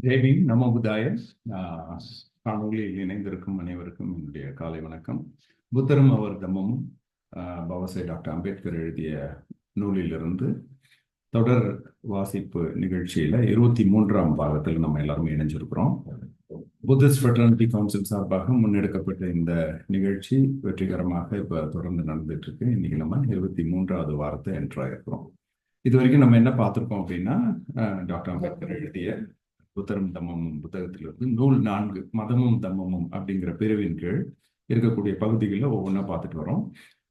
ஜெய்பீம் நமோ புத்தாய. காணொலியில் இணைந்திருக்கும் அனைவருக்கும் என்னுடைய காலை வணக்கம். புத்தரும் அவர் தம்மமும் பாபாசாஹேப் டாக்டர் அம்பேத்கர் எழுதிய நூலிலிருந்து தொடர் வாசிப்பு நிகழ்ச்சியில 23ஆம் பாகத்தில் நம்ம எல்லாருமே இணைஞ்சிருக்கிறோம். புத்திஸ்ட் ஃப்ரெட்டர்னிட்டி கவுன்சில் சார்பாக முன்னெடுக்கப்பட்ட இந்த நிகழ்ச்சி வெற்றிகரமாக இப்ப தொடர்ந்து நடந்துட்டு இருக்கு. இன்னைக்கு நம்ம 23வது வாரத்தை என்ட்ராயிருக்கிறோம். இது வரைக்கும் நம்ம என்ன பார்த்திருக்கோம் அப்படின்னா, டாக்டர் அம்பேத்கர் எழுதிய புத்தரும் தம்மமும் புத்தகத்திலிருந்து நூல் 4 மதமும் தம்மமும் அப்படிங்கிற பிரிவின் கீழ் இருக்கக்கூடிய பகுதிகளில் ஒவ்வொன்றா பார்த்துட்டு வரோம்.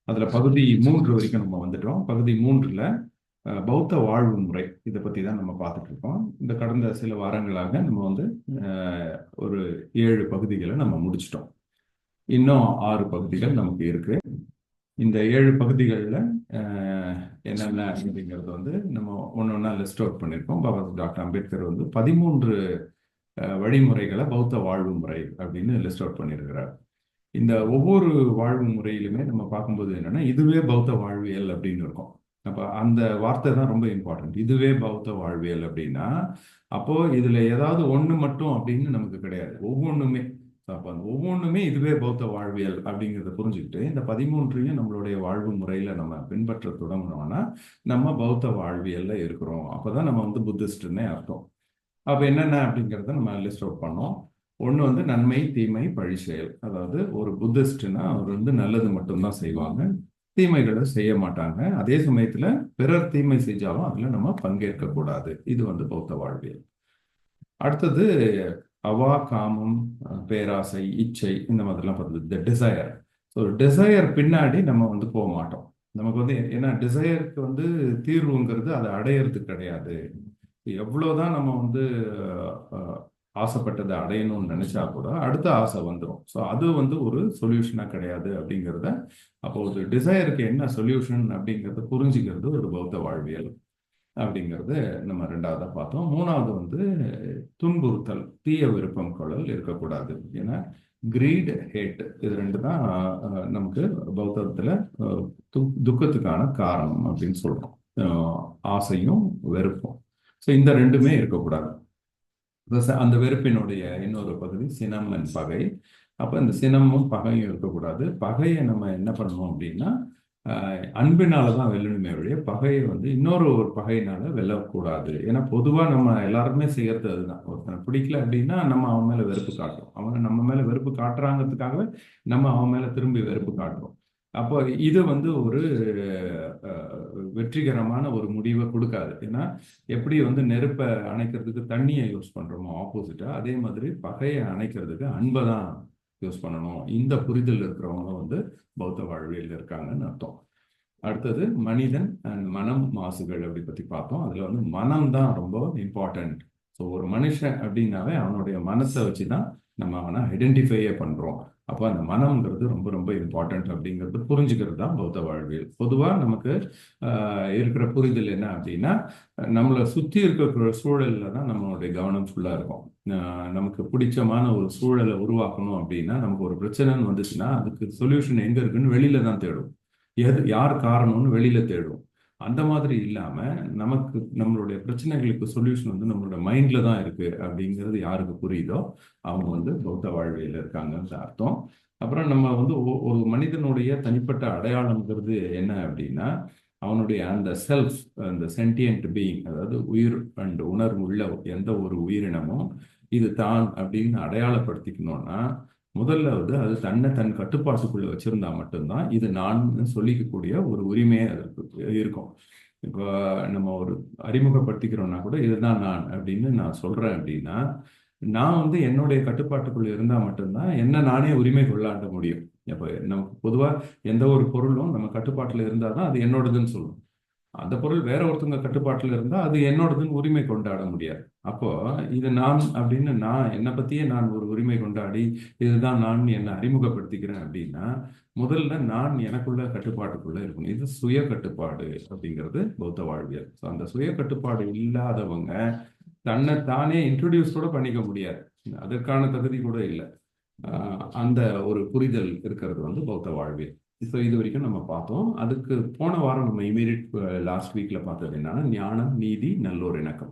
அதுல பகுதி 3 வரைக்கும் நம்ம வந்துட்டோம். பகுதி 3ல பௌத்த வாழ்வு முறை இதை பத்தி தான் நம்ம பார்த்துட்டு இருக்கோம். இந்த கடந்த சில வாரங்களாக நம்ம வந்து ஒரு 7 பகுதிகளை நம்ம முடிச்சிட்டோம். இன்னும் 6 பகுதிகள் நமக்கு இருக்கு. இந்த 7 பகுதிகளில் என்னென்ன அப்படிங்கிறது வந்து நம்ம ஒன்றா லிஸ்ட் அவுட் பண்ணியிருக்கோம். பாபா டாக்டர் அம்பேத்கர் வந்து 13 வழிமுறைகளை பௌத்த வாழ்வு முறை அப்படின்னு லிஸ்ட் அவுட் பண்ணியிருக்கிறார். இந்த ஒவ்வொரு வாழ்வு முறையிலுமே நம்ம பார்க்கும்போது என்னன்னா, இதுவே பௌத்த வாழ்வியல் அப்படின்னு இருக்கும். அப்போ அந்த வார்த்தை தான் ரொம்ப இம்பார்ட்டன்ட். இதுவே பௌத்த வாழ்வியல் அப்படின்னா, அப்போ இதுல ஏதாவது ஒன்று மட்டும் அப்படின்னு நமக்கு கிடையாது. ஒவ்வொன்றுமே ஒவ்வொன்றுமே இதுவே பௌத்த வாழ்வியல் அப்படிங்கிறத புரிஞ்சுக்கிட்டு இந்த 13ஐயும் நம்மளுடைய வாழ்வு முறையில நம்ம பின்பற்ற தொடங்கினோம்னா நம்ம பௌத்த வாழ்வியல்ல இருக்கிறோம். அப்பதான் நம்ம வந்து புத்திஸ்ட்னே அர்த்தம். அப்ப என்னென்ன அப்படிங்கிறத நம்ம லிஸ்ட் அவுட் பண்ணோம். ஒன்று வந்து நன்மை தீமை பழி செயல். அதாவது ஒரு புத்திஸ்ட்னா அவர் வந்து நல்லது மட்டும்தான் செய்வாங்க, தீமைகளை செய்ய மாட்டாங்க. அதே சமயத்துல பிறர் தீமை செஞ்சாலும் அதுல நம்ம பங்கேற்க கூடாது. இது வந்து பௌத்த வாழ்வியல். அடுத்தது அவா, காமம், பேராசை, இச்சை, இந்த மாதிரிலாம் பார்த்தது இந்த டிசையர். ஸோ டிசையர் பின்னாடி நம்ம வந்து போக மாட்டோம். நமக்கு வந்து ஏன்னா டிசையருக்கு வந்து தீர்வுங்கிறது அதை அடையிறது கிடையாது. எவ்வளோதான் நம்ம வந்து ஆசைப்பட்டதை அடையணும்னு நினைச்சா கூட அடுத்த ஆசை வந்துடும். ஸோ அது வந்து ஒரு சொல்யூஷனா கிடையாது அப்படிங்கிறத, அப்போ ஒரு டிசையருக்கு என்ன சொல்யூஷன் அப்படிங்கிறத புரிஞ்சுக்கிறது ஒரு பௌத்த வாழ்வியல் அப்படிங்கிறது நம்ம 2வதா பார்த்தோம். 3வது வந்து துன்புறுத்தல், தீய விருப்பம் கொள்ளல் இருக்கக்கூடாது. ஏன்னா கிரீட், ஹேட் இது 2 தான் நமக்கு பௌத்தத்துல துக்கத்துக்கான காரணம் அப்படின்னு சொல்றோம். ஆசையும் வெறுப்பும். ஸோ இந்த 2மே இருக்கக்கூடாது. அந்த வெறுப்பினுடைய இன்னொரு பகுதி சினம் அண்ட் பகை. அப்ப இந்த சினமும் பகையும் இருக்கக்கூடாது. பகையை நம்ம என்ன பண்ணணும் அப்படின்னா, அன்பினாலதான் வெல்லணுமே வழிய பகையை வந்து இன்னொரு பகையினால வெல்லக்கூடாது. ஏன்னா பொதுவா நம்ம எல்லாருமே செய்யறது அதுதான். ஒருத்தனை பிடிக்கல அப்படின்னா நம்ம அவன் மேல வெறுப்பு காட்டுறோம். அவன் நம்ம மேல வெறுப்பு காட்டுறாங்கிறதுக்காகவே நம்ம அவன் மேல திரும்பி வெறுப்பு காட்டுறோம். அப்போ இது வந்து ஒரு வெற்றிகரமான ஒரு முடிவை கொடுக்காது. ஏன்னா எப்படி வந்து நெருப்பை அணைக்கிறதுக்கு தண்ணியை யூஸ் பண்றோமோ ஆப்போசிட்டா, அதே மாதிரி பகையை அணைக்கிறதுக்கு அன்பை தான் யூஸ் பண்ணணும். இந்த புரிதல் இருக்கிறவங்க வந்து பௌத்த வாழ்வியல் இருக்காங்கன்னு அர்த்தம். அடுத்தது மனிதன் அண்ட் மனம் மாசுகள் அப்படி பத்தி பார்த்தோம். அதுல வந்து மனம் தான் ரொம்ப இம்பார்ட்டன்ட். ஸோ ஒரு மனுஷன் அப்படின்னாவே அவனுடைய மனசை வச்சுதான் நம்ம அவனை ஐடென்டிஃபையே பண்றோம். அப்போ அந்த மனம்ங்கிறது ரொம்ப ரொம்ப இம்பார்ட்டன்ட் அப்படிங்கிறது புரிஞ்சுக்கிறது தான் பௌத்த வாழ்வியல். பொதுவாக நமக்கு இருக்கிற புரிதல் என்ன அப்படின்னா, நம்மளை சுற்றி இருக்கிற சூழல்ல தான் நம்மளுடைய கவனம் ஃபுல்லாக இருக்கும். நமக்கு பிடிச்சமான ஒரு சூழலை உருவாக்கணும் அப்படின்னா, நமக்கு ஒரு பிரச்சனைன்னு வந்துச்சுன்னா அதுக்கு சொல்யூஷன் எங்க இருக்குன்னு வெளியில தான் தேடும். யார் காரணம்னு வெளியில தேடும். அந்த மாதிரி இல்லாம நமக்கு நம்மளுடைய பிரச்சனைகளுக்கு சொல்யூஷன் வந்து நம்மளோட மைண்ட்ல தான் இருக்கு அப்படிங்கிறது யாருக்கு புரியுதோ அவங்க வந்து பௌத்த வாழ்வியல் இருக்காங்கன்னு அர்த்தம். அப்புறம் நம்ம வந்து ஒரு மனிதனுடைய தனிப்பட்ட அடையாளம்ங்கிறது என்ன அப்படின்னா, அவனுடைய அந்த செல்ஃப், அந்த சென்டியன்ட் பீயிங், அதாவது உயிர் அண்ட் உணர்வு உள்ள எந்த ஒரு உயிரினமும் இது தான் அப்படின்னு அடையாளப்படுத்திக்கணும்னா முதல்ல வந்து அது தன் கட்டுப்பாட்டுக்குள்ள வச்சிருந்தா மட்டும்தான் இது நான் சொல்லிக்கக்கூடிய ஒரு உரிமையே அதற்கு இருக்கும். இப்போ நம்ம ஒரு அறிமுகப்படுத்திக்கிறோம்னா கூட இதுதான் நான் அப்படின்னு நான் சொல்றேன் அப்படின்னா, நான் வந்து என்னுடைய கட்டுப்பாட்டுக்குள்ள இருந்தா மட்டும்தான் என்ன நானே உரிமை கொள்ளாட முடியும். அப்போ நமக்கு பொதுவா எந்த ஒரு பொருளும் நம்ம கட்டுப்பாட்டுல இருந்தாதான் அது என்னோடதுன்னு சொல்லும். அந்த பொருள் வேற ஒருத்தவங்க கட்டுப்பாட்டுல இருந்தா அது என்னோடதுன்னு உரிமை கொண்டாட முடியாது. அப்போ இது நான் அப்படின்னு நான் என்னை பத்தியே நான் ஒரு உரிமை கொண்டாடி இதுதான் நான் என்னை அறிமுகப்படுத்திக்கிறேன் அப்படின்னா, முதல்ல நான் எனக்குள்ள கட்டுப்பாட்டுக்குள்ள இருக்கணும். இது சுய கட்டுப்பாடு அப்படிங்கிறது பௌத்த வாழ்வியல். அந்த சுய கட்டுப்பாடு இல்லாதவங்க தன்னை தானே இன்ட்ரடியூஸ் கூட பண்ணிக்க முடியாது. அதற்கான தகுதி கூட இல்லை. அந்த ஒரு புரிதல் இருக்கிறது வந்து பௌத்த வாழ்வியல். ஸோ இது வரைக்கும் நம்ம பார்த்தோம். அதுக்கு போன வாரம் நம்ம இமீடியட் லாஸ்ட் வீக்ல பார்த்தது என்னன்னா, ஞானம், நீதி, நல்லோர் இணக்கம்.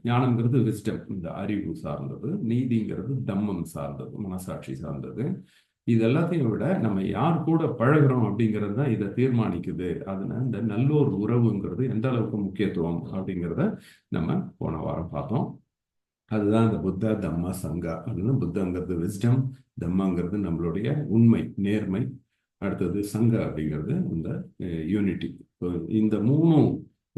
ஞானம்ங்கிறது விஸ்டம், இந்த அறிவு சார்ந்தது. நீதிங்கிறது தம்மம் சார்ந்தது, மனசாட்சி சார்ந்தது. இது எல்லாத்தையும் விட நம்ம யார் கூட பழகுறோம் அப்படிங்கிறது தான் இதை தீர்மானிக்குது. அதனால இந்த நல்லோர் உறவுங்கிறது எந்த அளவுக்கு முக்கியத்துவம் அப்படிங்கிறத நம்ம போன வாரம் பார்த்தோம். அதுதான் இந்த புத்தா, தம்மா, சங்கா. அதுதான் புத்தங்கிறது விஸ்டம், தம்மாங்கிறது நம்மளுடைய உண்மை, நேர்மை. அடுத்தது சங்கா அப்படிங்கிறது இந்த யூனிட்டி. இந்த மூணும்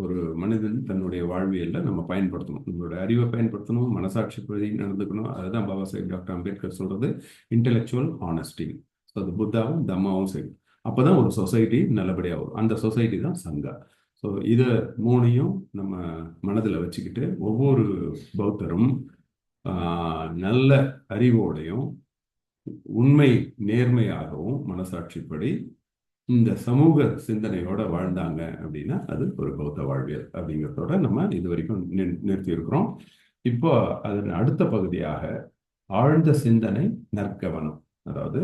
ஒரு மனிதன் தன்னுடைய வாழ்வியல்ல நம்ம பயன்படுத்தணும். நம்மளுடைய அறிவை பயன்படுத்தணும், மனசாட்சி படி நடந்துக்கணும். அதுதான் பாபா சாஹேப் டாக்டர் அம்பேத்கர் சொல்றது இன்டெலெக்சுவல் ஆனஸ்டி. ஸோ அது புத்தாவும் தம்மாவும் சரி. அப்போதான் ஒரு சொசைட்டி நல்லபடியாக வரும். அந்த சொசைட்டி தான் சங்கா. ஸோ இதை மூணையும் நம்ம மனதில் வச்சுக்கிட்டு ஒவ்வொரு பௌத்தரும் நல்ல அறிவோடையும் உண்மை நேர்மையாகவும் மனசாட்சிப்படி இந்த சமூக சிந்தனையோட வாழ்ந்தாங்க அப்படின்னா அது ஒரு பௌத்த வாழ்வியல் அப்படிங்கிறதோட நம்ம இது வரைக்கும் நிறுத்தி இருக்கிறோம். இப்போ அதன் அடுத்த பகுதியாக ஆழ்ந்த சிந்தனை, நற்கவனம், அதாவது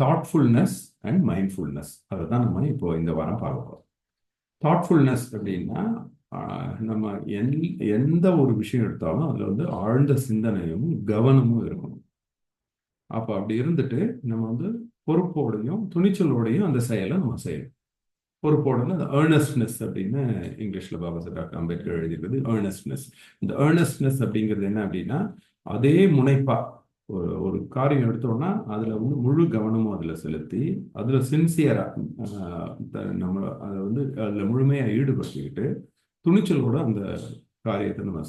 தாட்ஃபுல்னஸ் அண்ட் மைண்ட்ஃபுல்னஸ், அதை தான் நம்ம இப்போ இந்த வாரம் பார்க்க போகிறோம். தாட்ஃபுல்னஸ் அப்படின்னா நம்ம எந்த ஒரு விஷயம் எடுத்தாலும் அதில் வந்து ஆழ்ந்த சிந்தனையும் கவனமும் இருக்கணும். அப்போ அப்படி இருந்துட்டு நம்ம வந்து பொறுப்போடையும் துணிச்சலோடையும் அந்த செயலை நம்ம செய்யணும். பொறுப்போடனே அந்த ஏர்னஸ்ட்னஸ் அப்படின்னு இங்கிலீஷில் பாபா சாஹேப் டாக்டர் அம்பேத்கர் எழுதியிருக்குது ஏர்னஸ்ட்னஸ். இந்த ஏர்னஸ்ட்னஸ் அப்படிங்கிறது என்ன அப்படின்னா, அதே முனைப்பா ஒரு ஒரு காரியம் எடுத்தோம்னா அதில் வந்து முழு கவனமும் அதில் செலுத்தி அதில் சின்சியராக நம்ம அதை வந்து அதில் முழுமையாக ஈடுபடுத்திக்கிட்டு துணிச்சலோட அந்த காரியத்தை நம்ம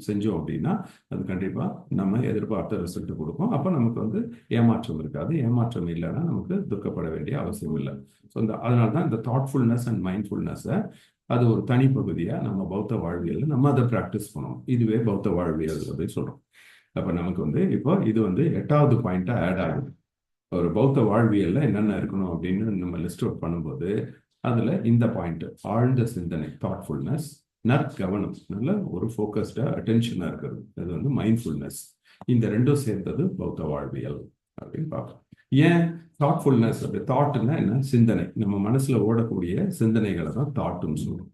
செஞ்சோம் அப்படின்னா அது கண்டிப்பாக நம்ம எதிர்பார்த்த ரிசல்ட் கொடுக்கும். அப்போ நமக்கு வந்து ஏமாற்றம் இருக்காது. ஏமாற்றம் இல்லைன்னா நமக்கு துக்கப்பட வேண்டிய அவசியம் இல்லை. ஸோ அதனால தான் இந்த தாட்ஃபுல்னஸ் அண்ட் மைண்ட்ஃபுல்னஸை அது ஒரு தனி பகுதியாக நம்ம பௌத்த வாழ்வியல் நம்ம அதை ப்ராக்டிஸ் பண்ணணும். இதுவே பௌத்த வாழ்வியல் அப்படின்னு சொல்கிறோம். அப்போ நமக்கு வந்து இப்போ இது வந்து 8வது பாயிண்டாக ஆட் ஆகுது. ஒரு பௌத்த வாழ்வியல்ல என்னென்ன இருக்கணும் அப்படின்னு நம்ம லிஸ்ட் அவுட் பண்ணும்போது அதில் இந்த பாயிண்ட் ஆழ்ந்த சிந்தனை, தாட்ஃபுல்னஸ், நற்கவனம், நல்ல ஒரு ஃபோக்கஸ்டா அட்டென்ஷனாக இருக்கிறது, அது வந்து மைண்ட்ஃபுல்னஸ். இந்த ரெண்டும் சேர்ந்தது பௌத்த வாழ்வியல் அப்படின்னு பார்க்கலாம். ஏன் தாட்ஃபுல்னஸ்? அப்படி தாட்னா என்ன? சிந்தனை. நம்ம மனசுல ஓடக்கூடிய சிந்தனைகளை தான் தாட்டுன்னு சொல்லுவோம்.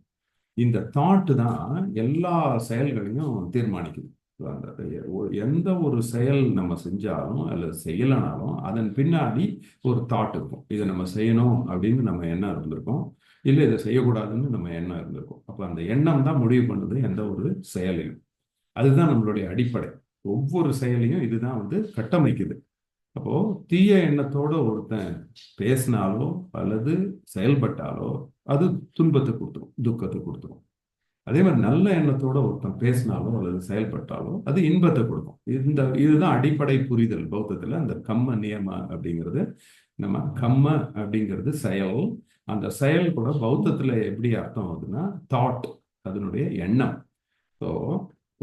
இந்த தாட்டு தான் எல்லா செயல்களையும் தீர்மானிக்குது. எந்த ஒரு செயல் நம்ம செஞ்சாலும் அல்லது செய்யலைனாலும் அதன் பின்னாடி ஒரு தாட் இருக்கும். இதை நம்ம செய்யணும் அப்படின்னு நம்ம எண்ணம் இருந்திருக்கோம், இல்லை இதை செய்யக்கூடாதுன்னு நம்ம எண்ணம் இருந்திருக்கும். அப்போ அந்த எண்ணம் தான் முடிவு பண்ணுது எந்த ஒரு செயலையும். அதுதான் நம்மளுடைய அடிப்படை. ஒவ்வொரு செயலையும் இதுதான் வந்து கட்டமைக்குது. அப்போ தீய எண்ணத்தோட ஒருத்தன் பேசினாலோ அல்லது செயல்பட்டாலோ அது துன்பத்தை கொடுத்துரும், துக்கத்தை கொடுத்துரும். அதே மாதிரி நல்ல எண்ணத்தோட ஒருத்தன் பேசினாலோ அல்லது செயல்பட்டாலோ அது இன்பத்தை கொடுக்கும். இதுதான் அடிப்படை புரிதல் பௌத்தத்துல. அந்த கம்ம நியம அப்படிங்கிறது, நம்ம கம்ம அப்படிங்கிறது செயல். அந்த செயல் கூட பௌத்தத்துல எப்படி அர்த்தம் ஆகுதுன்னா தாட், அதனுடைய எண்ணம். ஸோ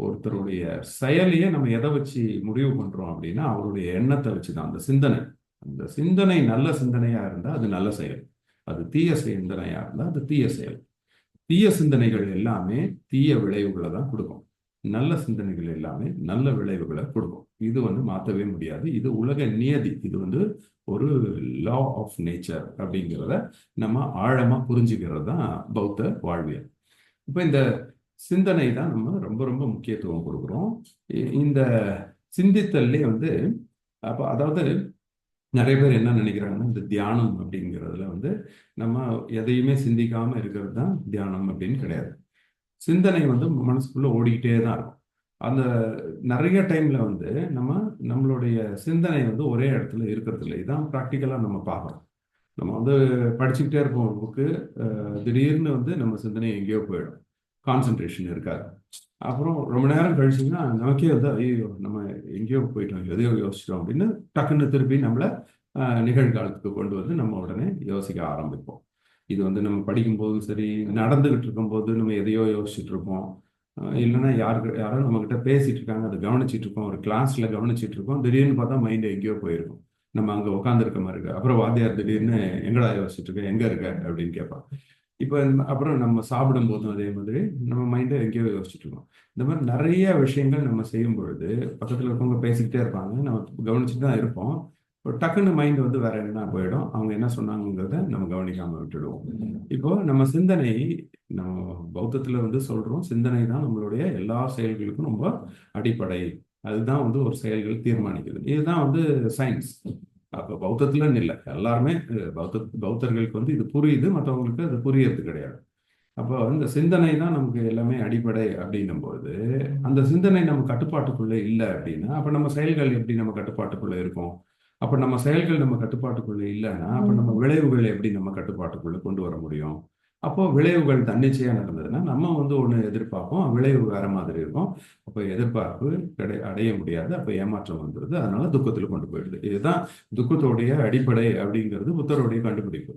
ஒருத்தருடைய செயலையே நம்ம எதை வச்சு முடிவு பண்றோம் அப்படின்னா அவருடைய எண்ணத்தை வச்சுதான். அந்த சிந்தனை, அந்த சிந்தனை நல்ல சிந்தனையா இருந்தா அது நல்ல செயல், அது தீய சிந்தனையா இருந்தா அது தீய செயல். தீய சிந்தனைகள் எல்லாமே தீய விளைவுகளை தான் கொடுக்கும், நல்ல சிந்தனைகள் எல்லாமே நல்ல விளைவுகளை கொடுக்கும். இது வந்து மாற்றவே முடியாது. இது உலக நியதி. இது வந்து ஒரு லா ஆஃப் நேச்சர் அப்படிங்கிறத நம்ம ஆழமா புரிஞ்சுக்கிறது தான் பௌத்த வாழ்வியல். இப்போ இந்த சிந்தனை தான் நம்ம ரொம்ப ரொம்ப முக்கியத்துவம் கொடுக்குறோம். இந்த சிந்தித்தல்லே வந்து அப்போ அதாவது நிறைய பேர் என்ன நினைக்கிறாங்கன்னா, இந்த தியானம் அப்படிங்கிறதுல வந்து நம்ம எதையுமே சிந்திக்காம இருக்கிறது தான் தியானம் அப்படின்னு கிடையாது. சிந்தனை வந்து மனசுக்குள்ள ஓடிக்கிட்டே தான் இருக்கும். அந்த நிறைய டைம்ல வந்து நம்மளுடைய சிந்தனை வந்து ஒரே இடத்துல இருக்கிறது இல்லை. இதான் ப்ராக்டிக்கலா நம்ம பார்க்கறோம். நம்ம வந்து படிச்சுக்கிட்டே இருப்போம் ஒரு புக்கு, திடீர்னு வந்து நம்ம சிந்தனை எங்கேயோ போயிடும், கான்சென்ட்ரேஷன் இருக்காது. அப்புறம் ரொம்ப நேரம் கழிச்சிங்கன்னா நமக்கே வந்து ஐயோ நம்ம எங்கேயோ போயிட்டோம், எதையோ யோசிச்சிட்டோம் அப்படின்னு டக்குன்னு திருப்பி நம்மளை நிகழ்காலத்துக்கு கொண்டு வந்து நம்ம உடனே யோசிக்க ஆரம்பிப்போம். இது வந்து நம்ம படிக்கும்போதும் சரி, நடந்துகிட்டு இருக்கும்போது நம்ம எதையோ யோசிச்சுட்டு இருப்போம், இல்லைன்னா யாரோ நம்மக்கிட்ட பேசிட்டு இருக்காங்க, அதை கவனிச்சிட்டு இருக்கோம், ஒரு கிளாஸ்ல கவனிச்சிட்டு இருக்கோம், திடீர்னு பார்த்தா மைண்டு எங்கேயோ போயிருக்கும், நம்ம அங்கே உட்காந்துருக்க மாதிரி இருக்கு. அப்புறம் வாத்தியார் திடீர்னு எங்கடா யோசிச்சுட்டு இருக்க, எங்க இருக்க அப்படின்னு கேட்பான். இப்போ அப்புறம் நம்ம சாப்பிடும் போதும் அதே மாதிரி நம்ம மைண்டை எங்கேயோ யோசிச்சுட்டு இருக்கோம். இந்த மாதிரி நிறைய விஷயங்கள் நம்ம செய்யும் பொழுது பக்கத்தில் இருக்கவங்க பேசிக்கிட்டே இருப்பாங்க, நம்ம கவனிச்சுட்டு தான் இருப்போம். ஒரு டக்குன்னு மைண்ட் வந்து வேற என்ன போயிடும், அவங்க என்ன சொன்னாங்கிறத நம்ம கவனிக்காம விட்டுடுவோம். இப்போ நம்ம சிந்தனை, நம்ம பௌத்தத்துல வந்து சொல்றோம், சிந்தனை தான் நம்மளுடைய எல்லா செயல்களுக்கும் ரொம்ப அடிப்படை. அதுதான் வந்து ஒரு செயல்கள் தீர்மானிக்குது. இதுதான் வந்து சயின்ஸ். அப்போ பௌத்தத்துலன்னு இல்லை, எல்லாருமே பௌத்தர்களுக்கு வந்து இது புரியுது, மற்றவங்களுக்கு அது புரியறது கிடையாது. அப்போ இந்த சிந்தனை தான் நமக்கு எல்லாமே அடிப்படை அப்படின்னும் பொழுது, அந்த சிந்தனை நம்ம கட்டுப்பாட்டுக்குள்ள இல்லை அப்படின்னா அப்ப நம்ம செயல்கள் எப்படி நம்ம கட்டுப்பாட்டுக்குள்ள இருக்கும்? அப்ப நம்ம செயல்கள் நம்ம கட்டுப்பாட்டுக்குள்ள இல்லைன்னா அப்ப நம்ம விளைவுகள் எப்படி நம்ம கட்டுப்பாட்டுக்குள்ள கொண்டு வர முடியும்? அப்போ விளைவுகள் தன்னிச்சையா நடந்ததுன்னா நம்ம வந்து ஒண்ணு எதிர்பார்ப்போம், விளைவு வேற மாதிரி இருக்கும். அப்போ எதிர்பார்ப்பு அடைய முடியாது, அப்ப ஏமாற்றம் வந்துடுது, அதனால துக்கத்துல கொண்டு போயிடுது. இதுதான் துக்கத்தோடைய அடிப்படை அப்படிங்கிறது புத்தருடைய கண்டுபிடிப்பு.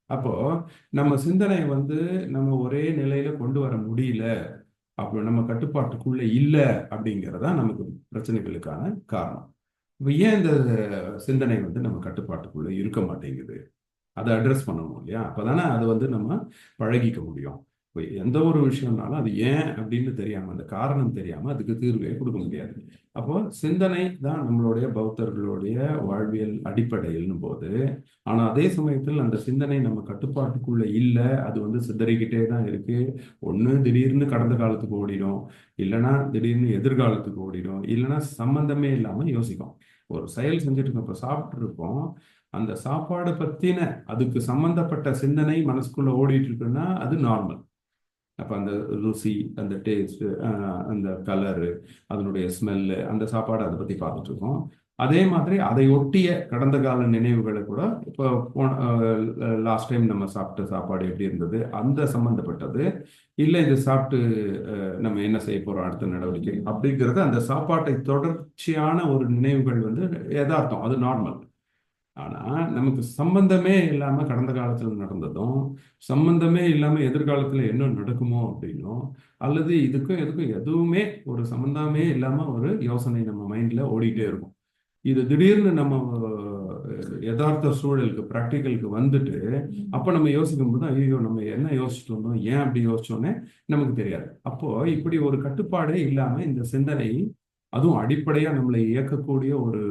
அப்போ நம்ம சிந்தனை வந்து நம்ம ஒரே நிலையில கொண்டு வர முடியல, அப்போ நம்ம கட்டுப்பாட்டுக்குள்ள இல்ல அப்படிங்கிறதா நமக்கு பிரச்சனைகளுக்கான காரணம். இப்போ ஏன் இந்த சிந்தனை வந்து நம்ம கட்டுப்பாட்டுக்குள்ள இருக்க மாட்டேங்குது, அதை அட்ரஸ் பண்ணணும் இல்லையா? அப்பதானே அது வந்து நம்ம பழகிக்க முடியும். இப்போ எந்த ஒரு விஷயம்னாலும் அது ஏன் அப்படின்னு தெரியாம, அந்த காரணம் தெரியாம அதுக்கு தீர்வே கொடுக்க முடியாது. அப்போ சிந்தனை தான் நம்மளுடைய பௌத்தர்களுடைய வாழ்வியல் அடிப்படையில்னும் போது, ஆனா அதே சமயத்தில் அந்த சிந்தனை நம்ம கட்டுப்பாட்டுக்குள்ள இல்லை, அது வந்து சிதறிக்கிட்டே தான் இருக்கு. ஒண்ணு திடீர்னு கடந்த காலத்துக்கு ஓடிடும், இல்லைன்னா திடீர்னு எதிர்காலத்துக்கு ஓடிடும், இல்லைன்னா சம்பந்தமே இல்லாம யோசிக்கும். ஒரு செயல் செஞ்சுட்டு இருக்கோம், இப்போ சாப்பிட்டு இருப்போம், அந்த சாப்பாடு பத்தின அதுக்கு சம்பந்தப்பட்ட சிந்தனை மனசுக்குள்ள ஓடிட்டு இருக்குன்னா அது நார்மல். அப்ப அந்த ருசி, அந்த டேஸ்ட், அந்த கலரு, அதனுடைய ஸ்மெல்லு, அந்த சாப்பாடு அதை பத்தி பார்த்துட்டு இருக்கோம். அதே மாதிரி அதை ஒட்டிய கடந்த கால நினைவுகளை கூட இப்போ லாஸ்ட் டைம் நம்ம சாப்பிட்ட சாப்பாடு எப்படி இருந்தது அந்த சம்பந்தப்பட்டது, இல்லை இது சாப்பிட்டு நம்ம என்ன செய்ய போறோம் அடுத்த நடவடிக்கை அப்படிங்கிறது, அந்த சாப்பாட்டை தொடர்ச்சியான ஒரு நினைவுகள் வந்து யதார்த்தம், அது நார்மல். ஆனா நமக்கு சம்பந்தமே இல்லாம கடந்த காலத்துல நடந்ததும், சம்பந்தமே இல்லாம எதிர்காலத்துல என்ன நடக்குமோ அப்படின்னும், அல்லது இதுக்கும் எதுக்கும் எதுவுமே ஒரு சம்பந்தமே இல்லாம ஒரு யோசனை நம்ம மைண்ட்ல ஓடிட்டே இருக்கும். இது திடீர்னு நம்ம யதார்த்த சூழலுக்கு பிராக்டிக்கலுக்கு வந்துட்டு அப்ப நம்ம யோசிக்கும் போது ஐயோ நம்ம என்ன யோசிச்சுட்டு வந்தோம், ஏன் அப்படி யோசிச்சோன்னே நமக்கு தெரியாது. அப்போ இப்படி ஒரு கட்டுப்பாடே இல்லாம இந்த சிந்தனை, அதுவும் அடிப்படையா நம்மளை இயக்கக்கூடிய ஒரு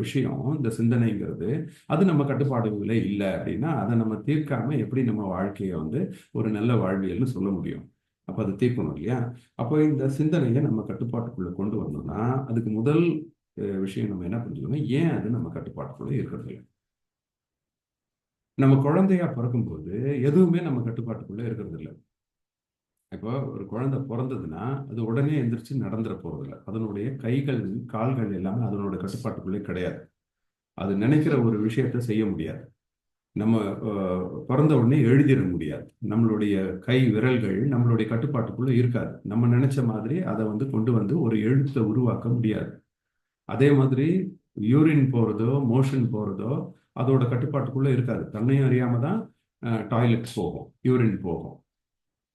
விஷயம் இந்த சிந்தனைங்கிறது, அது நம்ம கட்டுப்பாடுகளே இல்லை அப்படின்னா அதை நம்ம தீர்க்காம எப்படி நம்ம வாழ்க்கையை வந்து ஒரு நல்ல வாழ்வியல்னு சொல்ல முடியும்? அப்ப அதை தீர்க்கணும் இல்லையா? அப்போ இந்த சிந்தனையை நம்ம கட்டுப்பாட்டுக்குள்ள கொண்டு வரணும்னா அதுக்கு முதல் விஷயம் நம்ம என்ன புரிஞ்சுக்கணும், ஏன் அது நம்ம கட்டுப்பாட்டுக்குள்ள இருக்கிறது இல்லை? நம்ம குழந்தையா பிறக்கும்போது எதுவுமே நம்ம கட்டுப்பாட்டுக்குள்ள இருக்கிறது இல்லை. இப்போ ஒரு குழந்தை பிறந்ததுன்னா அது உடனே எந்திரிச்சு நடந்துட போறதில்லை. அதனுடைய கைகள் கால்கள் எல்லாமே அதனோட கட்டுப்பாட்டுக்குள்ளே கிடையாது. அது நினைக்கிற ஒரு விஷயத்த செய்ய முடியாது. நம்ம பிறந்த உடனே எழுதிட முடியாது. நம்மளுடைய கை விரல்கள் நம்மளுடைய கட்டுப்பாட்டுக்குள்ள இருக்காது. நம்ம நினைச்ச மாதிரி அதை வந்து கொண்டு வந்து ஒரு எழுத்தை உருவாக்க முடியாது. அதே மாதிரி யூரின் போறதோ மோஷன் போறதோ அதோட கட்டுப்பாட்டுக்குள்ள இருக்காது. தன்னையும் அறியாம தான் டாய்லெட் போகும், யூரின் போகும்.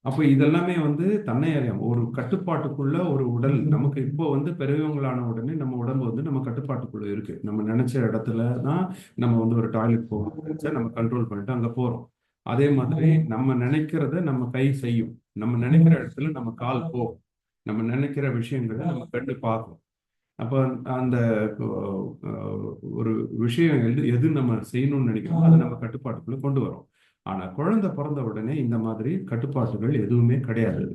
அப்போ இதெல்லாமே வந்து தன்னை அறியாம ஒரு கட்டுப்பாட்டுக்குள்ள ஒரு உடல் நமக்கு இப்போ வந்து பெரியவங்களான உடனே நம்ம உடம்பு வந்து நம்ம கட்டுப்பாட்டுக்குள்ள இருக்கு. நம்ம நினைச்ச இடத்துல தான் நம்ம வந்து ஒரு டாய்லெட் போகணும் நினைச்சா நம்ம கண்ட்ரோல் பண்ணிட்டு அங்க போறோம். அதே மாதிரி நம்ம நினைக்கிறத நம்ம கை செய்யும், நம்ம நினைக்கிற இடத்துல நம்ம கால் போகும், நம்ம நினைக்கிற விஷயங்களை நம்ம கண்டு பார்க்கும். அப்போ அந்த ஒரு விஷயம் எது எது நம்ம செய்யணும்னு நினைக்கிறோமோ அதை நம்ம கட்டுப்பாட்டுக்குள்ள கொண்டு வரோம். ஆனா குழந்தை பிறந்த உடனே இந்த மாதிரி கட்டுப்பாட்டுகள் எதுவுமே கிடையாது.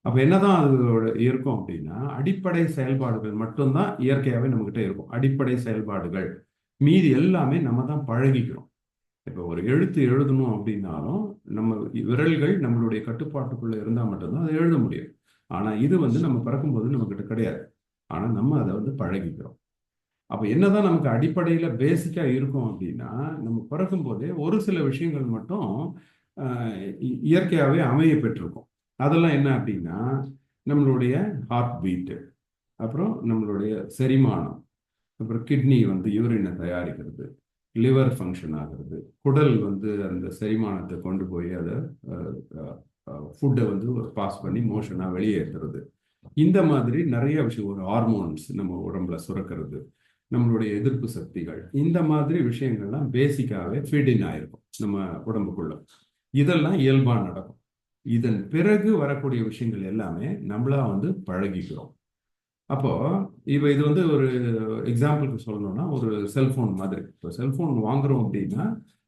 அப்ப என்னதான் அதோட இருக்கும் அப்படின்னா அடிப்படை செயல்பாடுகள் மட்டும்தான் இயற்கையாவே நம்ம கிட்ட இருக்கும். அடிப்படை செயல்பாடுகள் மீதி எல்லாமே நம்ம தான் பழகிக்கிறோம். இப்போ ஒரு எழுத்து எழுதணும் அப்படின்னாலும் நம்ம விரல்கள் நம்மளுடைய கட்டுப்பாட்டுக்குள்ள இருந்தா மட்டும்தான் அதை எழுத முடியும். ஆனா இது வந்து நம்ம பிறக்கும்போது நம்ம கிட்ட கிடையாது. ஆனா நம்ம அதை வந்து பழகிக்கிறோம். அப்ப என்னதான் நமக்கு அடிப்படையில பேசிக்கா இருக்கும் அப்படின்னா நம்ம பிறக்கும் போதே ஒரு சில விஷயங்கள் மட்டும் இயற்கையாகவே அமைய பெற்றிருக்கும். அதெல்லாம் என்ன அப்படின்னா நம்மளுடைய ஹார்ட் பீட்டு, அப்புறம் நம்மளுடைய செரிமானம், அப்புறம் கிட்னி வந்து யூரினை தயாரிக்கிறது, லிவர் ஃபங்க்ஷன் ஆகிறது, குடல் வந்து அந்த செரிமானத்தை கொண்டு போய் அதை ஃபுட்டை வந்து பாஸ் பண்ணி மோஷனாக வெளியேற்றுறது. இந்த மாதிரி நிறைய விஷயம், ஒரு ஹார்மோன்ஸ் நம்ம உடம்புல சுரக்கிறது, நம்மளுடைய எதிர்ப்பு சக்திகள், இந்த மாதிரி விஷயங்கள்லாம் பேசிக்காவே ஃபீடிங் ஆயிருக்கும் நம்ம உடம்புக்குள்ள. இதெல்லாம் இயல்பா நடக்கும். இதன் பிறகு வரக்கூடிய விஷயங்கள் எல்லாமே நம்மளா வந்து பழகிக்கிறோம். அப்போ இப்போ இது வந்து ஒரு எக்ஸாம்பிளுக்கு சொல்லணும்னா ஒரு செல்போன் மாதிரி. இப்போ செல்போன் வாங்குறோம் அப்படின்னா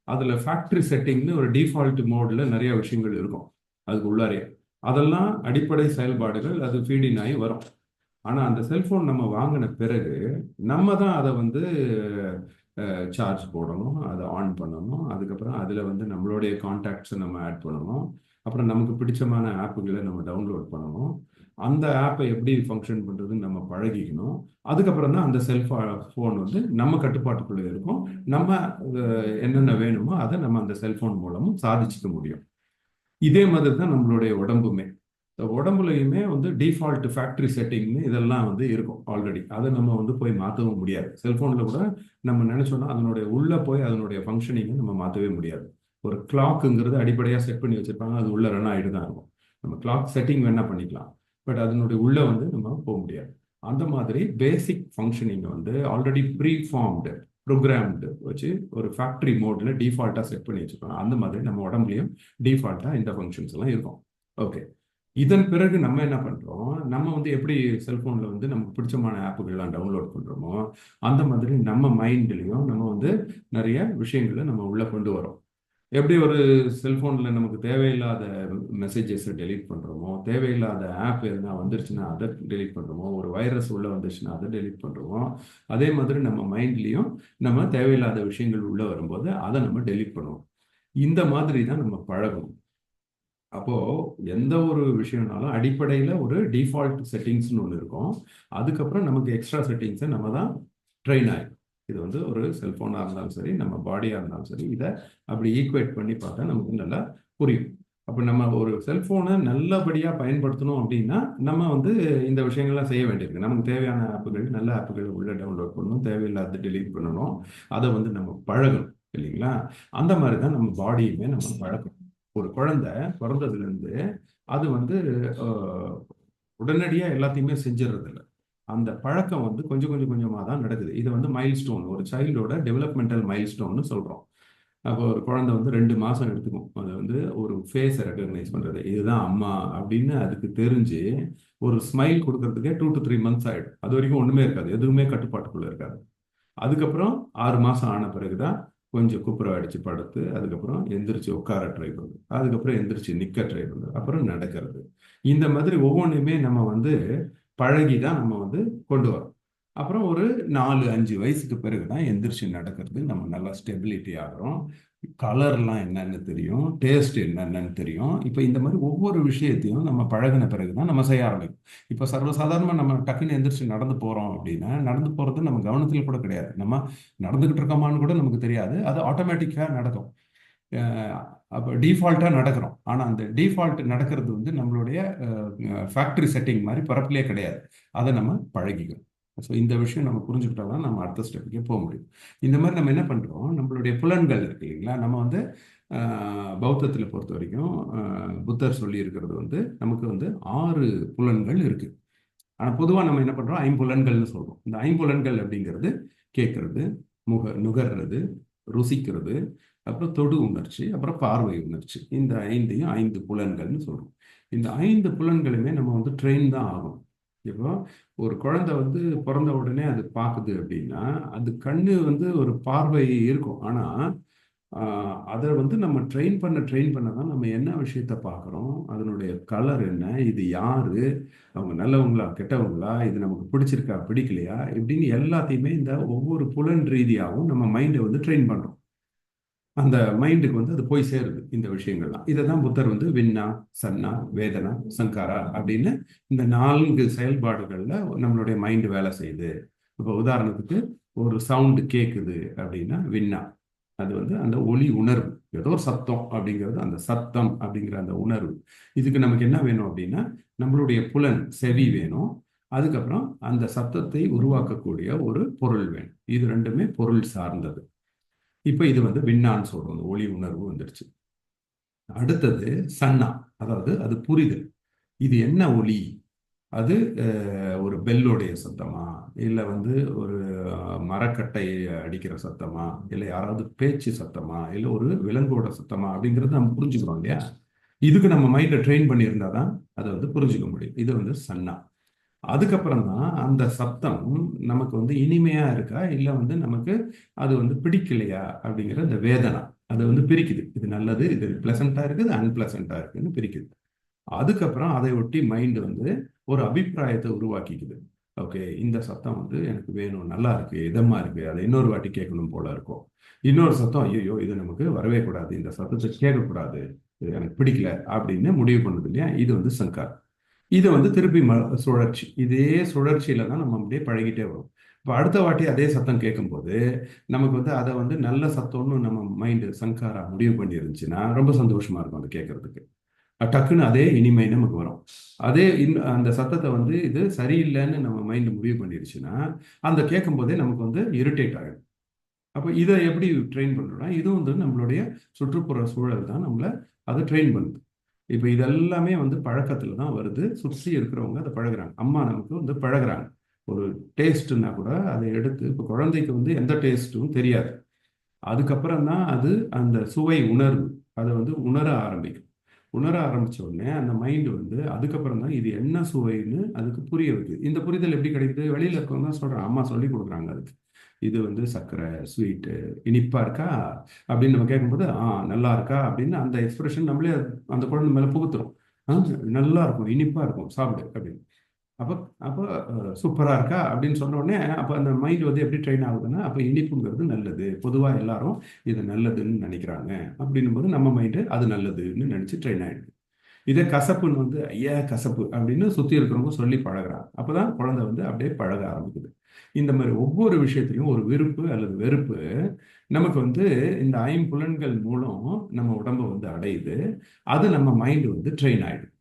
அதுல ஃபேக்டரி செட்டிங்னு ஒரு டிஃபால்ட் மோட்ல நிறைய விஷயங்கள் இருக்கும் அதுக்கு உள்ளாரே. அதெல்லாம் அடிப்படை செயல்பாடுகள் அது ஃபீடிங் ஆகி வரும். ஆனா அந்த செல்போன் நம்ம வாங்கின பிறகு நம்ம தான் அதை வந்து சார்ஜ் போடணும், அதை ஆன் பண்ணணும், அதுக்கப்புறம் அதில் வந்து நம்மளுடைய கான்டாக்ட்ஸை நம்ம ஆட் பண்ணணும், அப்புறம் நமக்கு பிடிச்சமான ஆப்புகளை நம்ம டவுன்லோட் பண்ணணும், அந்த ஆப்பை எப்படி ஃபங்க்ஷன் பண்ணுறதுன்னு நம்ம பழகிக்கணும். அதுக்கப்புறம் தான் அந்த செல்ஃபோன் வந்து நம்ம கட்டுப்பாட்டுக்குள்ளே இருக்கும். நம்ம என்னென்ன வேணுமோ அதை நம்ம அந்த செல்போன் மூலமும் சாதிச்சுக்க முடியும். இதே மாதிரி தான் நம்மளுடைய உடம்புமே. இந்த உடம்புலையுமே வந்து டிஃபால்ட் ஃபேக்டரி செட்டிங்னு இதெல்லாம் வந்து இருக்கும் ஆல்ரெடி. அதை நம்ம வந்து போய் மாற்றவும் முடியாது. செல்போனில் கூட நம்ம நினைச்சோம்னா அதனுடைய உள்ள போய் அதனுடைய ஃபங்க்ஷனிங்கை நம்ம மாற்றவே முடியாது. ஒரு கிளாக்குங்கிறது அடிப்படையாக செட் பண்ணி வச்சிருப்பாங்க, அது உள்ள ரன் ஆகிட்டு தான் இருக்கும். நம்ம கிளாக் செட்டிங் வேணா பண்ணிக்கலாம், பட் அதனுடைய உள்ள வந்து நம்ம போக முடியாது. அந்த மாதிரி பேசிக் ஃபங்க்ஷனிங் வந்து ஆல்ரெடி ப்ரீ ஃபார்ம்டு ப்ரோக்ராம்டு வச்சு ஒரு ஃபேக்டரி மோட்ல டிஃபால்ட்டாக செட் பண்ணி வச்சிருப்பாங்க. அந்த மாதிரி நம்ம உடம்புலையும் டிஃபால்ட்டாக இந்த ஃபங்க்ஷன்ஸ் எல்லாம் இருக்கும். ஓகே, இதன் பிறகு நம்ம என்ன பண்றோம், நம்ம வந்து எப்படி செல்போன்ல வந்து நமக்கு பிடிச்சமான ஆப்புகள்லாம் டவுன்லோட் பண்றோமோ அந்த மாதிரி நம்ம மைண்ட்லயும் நம்ம வந்து நிறைய விஷயங்களை நம்ம உள்ள கொண்டு வரோம். எப்படி ஒரு செல்போன்ல நமக்கு தேவையில்லாத மெசேஜஸை டெலீட் பண்றோமோ, தேவையில்லாத ஆப் எதுனா வந்துருச்சுன்னா அதை டெலீட் பண்றோமோ, ஒரு வைரஸ் உள்ள வந்துச்சுன்னா அதை டெலீட் பண்றோமோ, அதே மாதிரி நம்ம மைண்ட்லயும் நம்ம தேவையில்லாத விஷயங்கள் உள்ள வரும்போது அதை நம்ம டெலீட் பண்ணுவோம். இந்த மாதிரி தான் நம்ம பழகணும். அப்போ எந்த ஒரு விஷயம்னாலும் அடிப்படையில் ஒரு டிஃபால்ட் செட்டிங்ஸ்னு ஒன்று இருக்கும். அதுக்கப்புறம் நமக்கு எக்ஸ்ட்ரா செட்டிங்ஸை நம்ம தான் ட்ரெயின் ஆகிடும். இது வந்து ஒரு செல்ஃபோனாக இருந்தாலும் சரி, நம்ம பாடியாக இருந்தாலும் சரி, இதை அப்படி ஈக்குவேட் பண்ணி பார்த்தா நமக்கு நல்லா புரியும். அப்போ நம்ம ஒரு செல்ஃபோனை நல்லபடியாக பயன்படுத்தணும் அப்படின்னா நம்ம வந்து இந்த விஷயங்கள்லாம் செய்ய வேண்டியிருக்கு. நமக்கு தேவையான ஆப்புகள், நல்ல ஆப்புகள் உள்ள டவுன்லோட் பண்ணணும், தேவையில்லாத டெலீட் பண்ணணும், அதை வந்து நம்ம பழகணும் இல்லைங்களா? அந்த மாதிரி தான் நம்ம பாடியுமே நம்ம பழக்கணும். ஒரு குழந்தை பிறந்ததுல இருந்து அது வந்து உடனடியா எல்லாத்தையுமே செஞ்சிடறது இல்லை. அந்த பழக்கம் வந்து கொஞ்சம் கொஞ்சம் கொஞ்சமா தான் நடக்குது. இது வந்து மைல்ஸ்டோன், ஒரு சைல்டோட டெவலப்மெண்டல் மைல்ஸ்டோன்னு சொல்றோம். அப்போ ஒரு குழந்தை வந்து 2 மாசம் எடுத்துக்கும் அது வந்து ஒரு ஃபேஸை ரெக்கக்னைஸ் பண்றது, இதுதான் அம்மா அப்படின்னு அதுக்கு தெரிஞ்சு ஒரு ஸ்மைல் கொடுக்கறதுக்கே 2 to 3 months ஆயிடும். அது வரைக்கும் ஒண்ணுமே இருக்காது, எதுவுமே கட்டுப்பாட்டுக்குள்ள இருக்காது. அதுக்கப்புறம் 6 மாசம் ஆன பிறகுதான் கொஞ்சம் குப்புற அடிச்சு படுத்து, அதுக்கப்புறம் எந்திரிச்சு உட்கார ட்ரை பண்ணுது, அதுக்கப்புறம் எந்திரிச்சு நிக்க ட்ரை பண்ணுது, அப்புறம் நடக்கிறது. இந்த மாதிரி ஒவ்வொன்றுமே நம்ம வந்து பழகி தான் நம்ம வந்து கொண்டு வரோம். அப்புறம் ஒரு 4-5 வயசுக்கு பிறகுதான் எந்திரிச்சு நடக்கிறது, நம்ம நல்லா ஸ்டெபிலிட்டி ஆகிறோம். கலர்லாம் என்னன்னு தெரியும், டேஸ்ட் என்னென்னு தெரியும். இப்போ இந்த மாதிரி ஒவ்வொரு விஷயத்தையும் நம்ம பழகின பிறகுதான் நம்ம செய்ய ஆரம்பிக்கும். இப்போ சர்வசாதாரணமாக நம்ம டக்குன்னு எந்திரிச்சு நடந்து போகிறோம் அப்படின்னா, நடந்து போகிறது நம்ம கவனத்தில் கூட கிடையாது. நம்ம நடந்துகிட்டு இருக்கோமான்னு கூட நமக்கு தெரியாது, அது ஆட்டோமேட்டிக்காக நடக்கும். அப்போ டிஃபால்ட்டாக நடக்கிறோம். ஆனால் அந்த டிஃபால்ட் நடக்கிறது வந்து நம்மளுடைய ஃபேக்டரி செட்டிங் மாதிரி பிறப்பிலே கிடையாது. அதை நம்ம பழகிக்கிறோம். ஸோ இந்த விஷயம் நம்ம புரிஞ்சுக்கிட்டா தான் நம்ம அடுத்த ஸ்டெப்புக்கே போக முடியும். இந்த மாதிரி நம்ம என்ன பண்ணுறோம், நம்மளுடைய புலன்கள் இருக்கு இல்லைங்களா, நம்ம வந்து பௌத்தத்தில் பொறுத்த வரைக்கும் புத்தர் சொல்லி இருக்கிறது வந்து நமக்கு வந்து 6 புலன்கள் இருக்கு. ஆனால் பொதுவாக நம்ம என்ன பண்ணுறோம், ஐம்புலன்கள்னு சொல்கிறோம். இந்த ஐம்புலன்கள் அப்படிங்கிறது கேட்கறது, நுகர்றது, ருசிக்கிறது, அப்புறம் தொடு உணர்ச்சி, அப்புறம் பார்வை உணர்ச்சி. இந்த 5ஐயும் 5 புலன்கள்னு சொல்கிறோம். இந்த 5 புலன்களுமே நம்ம வந்து ட்ரெயின் தான் ஆகும். இப்போ ஒரு குழந்தை வந்து பிறந்த உடனே அது பார்க்குது அப்படின்னா அது கண்ணு வந்து ஒரு பார்வை இருக்கும். ஆனால் அதை வந்து நம்ம ட்ரெயின் பண்ண தான் நம்ம என்ன விஷயத்த பார்க்குறோம், அதனுடைய கலர் என்ன, இது யாரு, அவங்க நல்லவங்களா கெட்டவங்களா, இது நமக்கு பிடிச்சிருக்கா பிடிக்கலையா, இப்படின்னு எல்லாத்தையுமே இந்த ஒவ்வொரு புலன் ரீதியாகவும் நம்ம மைண்டை வந்து ட்ரெயின் பண்ணுறோம். அந்த மைண்டுக்கு வந்து அது போய் சேருது இந்த விஷயங்கள்லாம். இதை தான் புத்தர் வந்து வின்னா, சன்னா, வேதனா, சங்காரா அப்படின்னு இந்த 4 செயல்பாடுகள்ல நம்மளுடைய மைண்டு வேலை செய்யுது. இப்போ உதாரணத்துக்கு ஒரு சவுண்டு கேட்குது அப்படின்னா வின்னா, அது வந்து அந்த ஒலி உணர்வு, ஏதோ ஒரு சத்தம் அப்படிங்கிறது, அந்த சத்தம் அப்படிங்கிற அந்த உணர்வு. இதுக்கு நமக்கு என்ன வேணும் அப்படின்னா நம்மளுடைய புலன் செவி வேணும். அதுக்கப்புறம் அந்த சத்தத்தை உருவாக்கக்கூடிய ஒரு பொருள் வேணும். இது ரெண்டுமே பொருள் சார்ந்தது. இப்போ இது வந்து விண்ணான்னு சொல்றோம், ஒளி உணர்வு வந்துடுச்சு. அடுத்தது சன்னா, அதாவது அது புரிதல். இது என்ன ஒலி, அது ஒரு பெல்லோடைய சத்தமா, இல்லை வந்து ஒரு மரக்கட்டை அடிக்கிற சத்தமா, இல்லை யாராவது பேச்சு சத்தமா, இல்லை ஒரு விலங்கோட சத்தமா அப்படிங்கிறது நம்ம புரிஞ்சுக்கிறோம் இல்லையா. இதுக்கு நம்ம மைண்டை ட்ரெயின் பண்ணியிருந்தா தான் அதை வந்து புரிஞ்சுக்க முடியும். இது வந்து சன்னா. அதுக்கப்புறம் தான் அந்த சத்தம் நமக்கு வந்து இனிமையா இருக்கா, இல்ல வந்து நமக்கு அது வந்து பிடிக்கலையா அப்படிங்கிற அந்த வேதனை அதை வந்து பிரிக்குது. இது நல்லது, இது பிளசண்டா இருக்குது, அன்பிளசண்டா இருக்குன்னு பிரிக்குது. அதுக்கப்புறம் அதை ஒட்டி மைண்ட் வந்து ஒரு அபிப்பிராயத்தை உருவாக்கிக்குது. ஓகே, இந்த சத்தம் வந்து எனக்கு வேணும், நல்லா இருக்கு, இதமா இருக்கு, அதை இன்னொரு வாட்டி கேட்கணும் போல இருக்கும். இன்னொரு சத்தம், ஐயோ இது நமக்கு வரவே கூடாது, இந்த சத்தத்தை கேட்கக்கூடாது, இது எனக்கு பிடிக்கல அப்படின்னு முடிவு பண்ணுது இல்லையா? இது வந்து சங்கார். இது வந்து திருப்பி சுழற்சி. இதே சுழற்சியில தான் நம்ம அப்படியே பழகிட்டே வரும். இப்போ அடுத்த வாட்டி அதே சத்தம் கேட்கும்போது நமக்கு வந்து அதை வந்து நல்ல சத்தம்னு நம்ம மைண்டு சங்காரா முடிவு பண்ணி இருந்துச்சுன்னா ரொம்ப சந்தோஷமா இருக்கும் அதை கேட்கறதுக்கு. டக்குன்னு அதே இனிமை நமக்கு வரும். அதே அந்த சத்தத்தை வந்து இது சரியில்லைன்னு நம்ம மைண்ட் முடிவு பண்ணிருச்சுன்னா அந்த கேட்கும் போதே நமக்கு வந்து இரிட்டேட் ஆகிடும். அப்போ இதை எப்படி ட்ரெயின் பண்றோம்னா, இதுவும் வந்து நம்மளுடைய சுற்றுப்புற சூழல் தான் நம்மளை அதை ட்ரெயின் பண்ணுது. இப்போ இதெல்லாமே வந்து பழக்கத்துல தான் வருது. சுற்றி இருக்கிறவங்க அதை பழகுறாங்க. அம்மா நமக்கு வந்து பழகுறாங்க. ஒரு டேஸ்ட்னா கூட அதை எடுத்து, இப்போ குழந்தைக்கு வந்து எந்த டேஸ்ட்டும் தெரியாது. அதுக்கப்புறம் தான் அது அந்த சுவை உணர்வு அதை வந்து உணர ஆரம்பிக்கும். உணர ஆரம்பிச்ச உடனே அந்த மைண்ட் வந்து அதுக்கப்புறம் தான் இது என்ன சுவைன்னு அதுக்கு புரிய வைக்குது. இந்த புரிதல் எப்படி கிடைக்குது? வெளியில இருக்கவங்க தான் சொல்றாங்க, அம்மா சொல்லி கொடுக்குறாங்க அதுக்கு. இது வந்து சர்க்கரை, ஸ்வீட்டு, இனிப்பா இருக்கா அப்படின்னு நம்ம கேட்கும்போது நல்லா இருக்கா அப்படின்னு அந்த எக்ஸ்பிரஷன் நம்மளே அந்த குழந்தை மேல புகுத்துறோம். ஆ, நல்லா இருக்கும், இனிப்பா இருக்கும், சாப்பிடு அப்படின்னு. அப்போ அப்போ சூப்பரா இருக்கா அப்படின்னு சொன்ன உடனே அப்போ அந்த மைண்ட் வந்து எப்படி ட்ரெயின் ஆகுதுன்னா, அப்போ இனிப்புங்கிறது நல்லது, பொதுவா எல்லாரும் இது நல்லதுன்னு நினைக்கிறாங்க அப்படின்னும் போது நம்ம மைண்டு அது நல்லதுன்னு நினைச்சு ட்ரெயின் ஆயிடுது. இதே கசப்புன்னு வந்து ஐயா கசப்பு அப்படின்னு சுத்தி இருக்கிறவங்க சொல்லி பழகுறாங்க. அப்பதான் குழந்தை வந்து அப்படியே பழக ஆரம்பிக்குது. இந்த மாதிரி ஒவ்வொரு விஷயத்திலையும் ஒரு விருப்பு அல்லது வெறுப்பு நமக்கு வந்து இந்த ஐம்புலன்கள் மூலம் நம்ம உடம்பை வந்து அடையுது. அது நம்ம மைண்ட் வந்து ட்ரெயின் ஆயிடுது.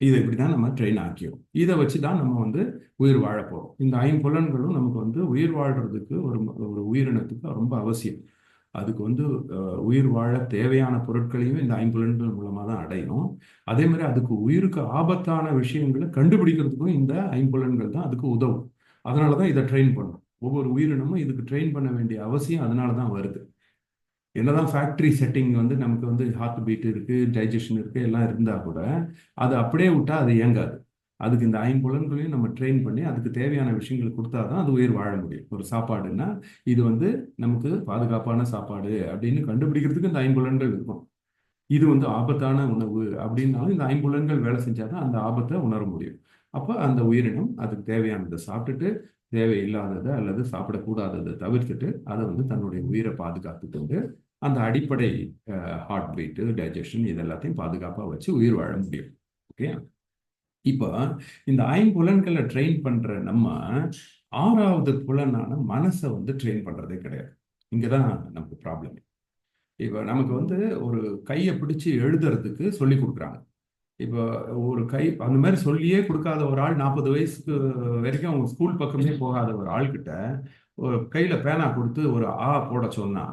இதை இப்படிதான் நம்ம ட்ரெயின் ஆக்கியோம். இதை வச்சு தான் நம்ம வந்து உயிர் வாழ போறோம். இந்த ஐம்புலன்களும் நமக்கு வந்து உயிர் வாழ்றதுக்கு ஒரு ஒரு உயிரினத்துக்கு ரொம்ப அவசியம். அதுக்கு வந்து உயிர் வாழ தேவையான பொருட்களையும் இந்த ஐம்புலன்கள் மூலமா தான் அடையும். அதே மாதிரி அதுக்கு உயிருக்கு ஆபத்தான விஷயங்களை கண்டுபிடிக்கிறதுக்கும் இந்த ஐம்புலன்கள் தான் அதுக்கு உதவும். அதனாலதான் இதை ட்ரெயின் பண்ணும். ஒவ்வொரு உயிரினமும் இதுக்கு ட்ரெயின் பண்ண வேண்டிய அவசியம் அதனால தான் வருது. என்னதான் ஃபேக்டரி செட்டிங் வந்து நமக்கு வந்து ஹார்ட் பீட் இருக்கு, டைஜஷன் இருக்கு, எல்லாம் இருந்தா கூட அது அப்படியே விட்டா அது இயங்காது. அதுக்கு இந்த ஐம்புலன்களையும் நம்ம ட்ரெயின் பண்ணி அதுக்கு தேவையான விஷயங்கள் கொடுத்தாதான் அது உயிர் வாழ முடியும். ஒரு சாப்பாடுன்னா இது வந்து நமக்கு பாதுகாப்பான சாப்பாடு அப்படின்னு கண்டுபிடிக்கிறதுக்கு இந்த ஐம்புலன்கள் இருக்கும். இது வந்து ஆபத்தான உணவு அப்படின்னாலும் இந்த ஐம்புலன்கள் வேலை செஞ்சாதான் அந்த ஆபத்தை உணர முடியும். அப்போ அந்த உயிரினம் அதுக்கு தேவையானதை சாப்பிட்டுட்டு தேவையில்லாததை அல்லது சாப்பிடக்கூடாததை தவிர்த்துட்டு அதை வந்து தன்னுடைய உயிரை பாதுகாத்து கொண்டு அந்த அடிப்படை ஹார்ட் பீட்டு, டைஜஷன் இது எல்லாத்தையும் பாதுகாப்பாக வச்சு உயிர் வாழ முடியும். ஓகே. இப்போ இந்த ஐம்புலன்களை ட்ரெயின் பண்ற நம்ம ஆறாவது புலனான மனசை வந்து ட்ரெயின் பண்றதே கிடையாது. இங்கதான் நமக்கு ப்ராப்ளம். இப்போ நமக்கு வந்து ஒரு கையை பிடிச்சு எழுதுறதுக்கு சொல்லி கொடுக்குறாங்க. இப்போ ஒரு கை அந்த மாதிரி சொல்லியே கொடுக்காத ஒரு ஆள் 40 வயசுக்கு வரைக்கும் அவங்க ஸ்கூல் பக்கமே போகாத ஒரு ஆள்கிட்ட ஒரு கையில பேனா கொடுத்து ஒரு போட சொன்னா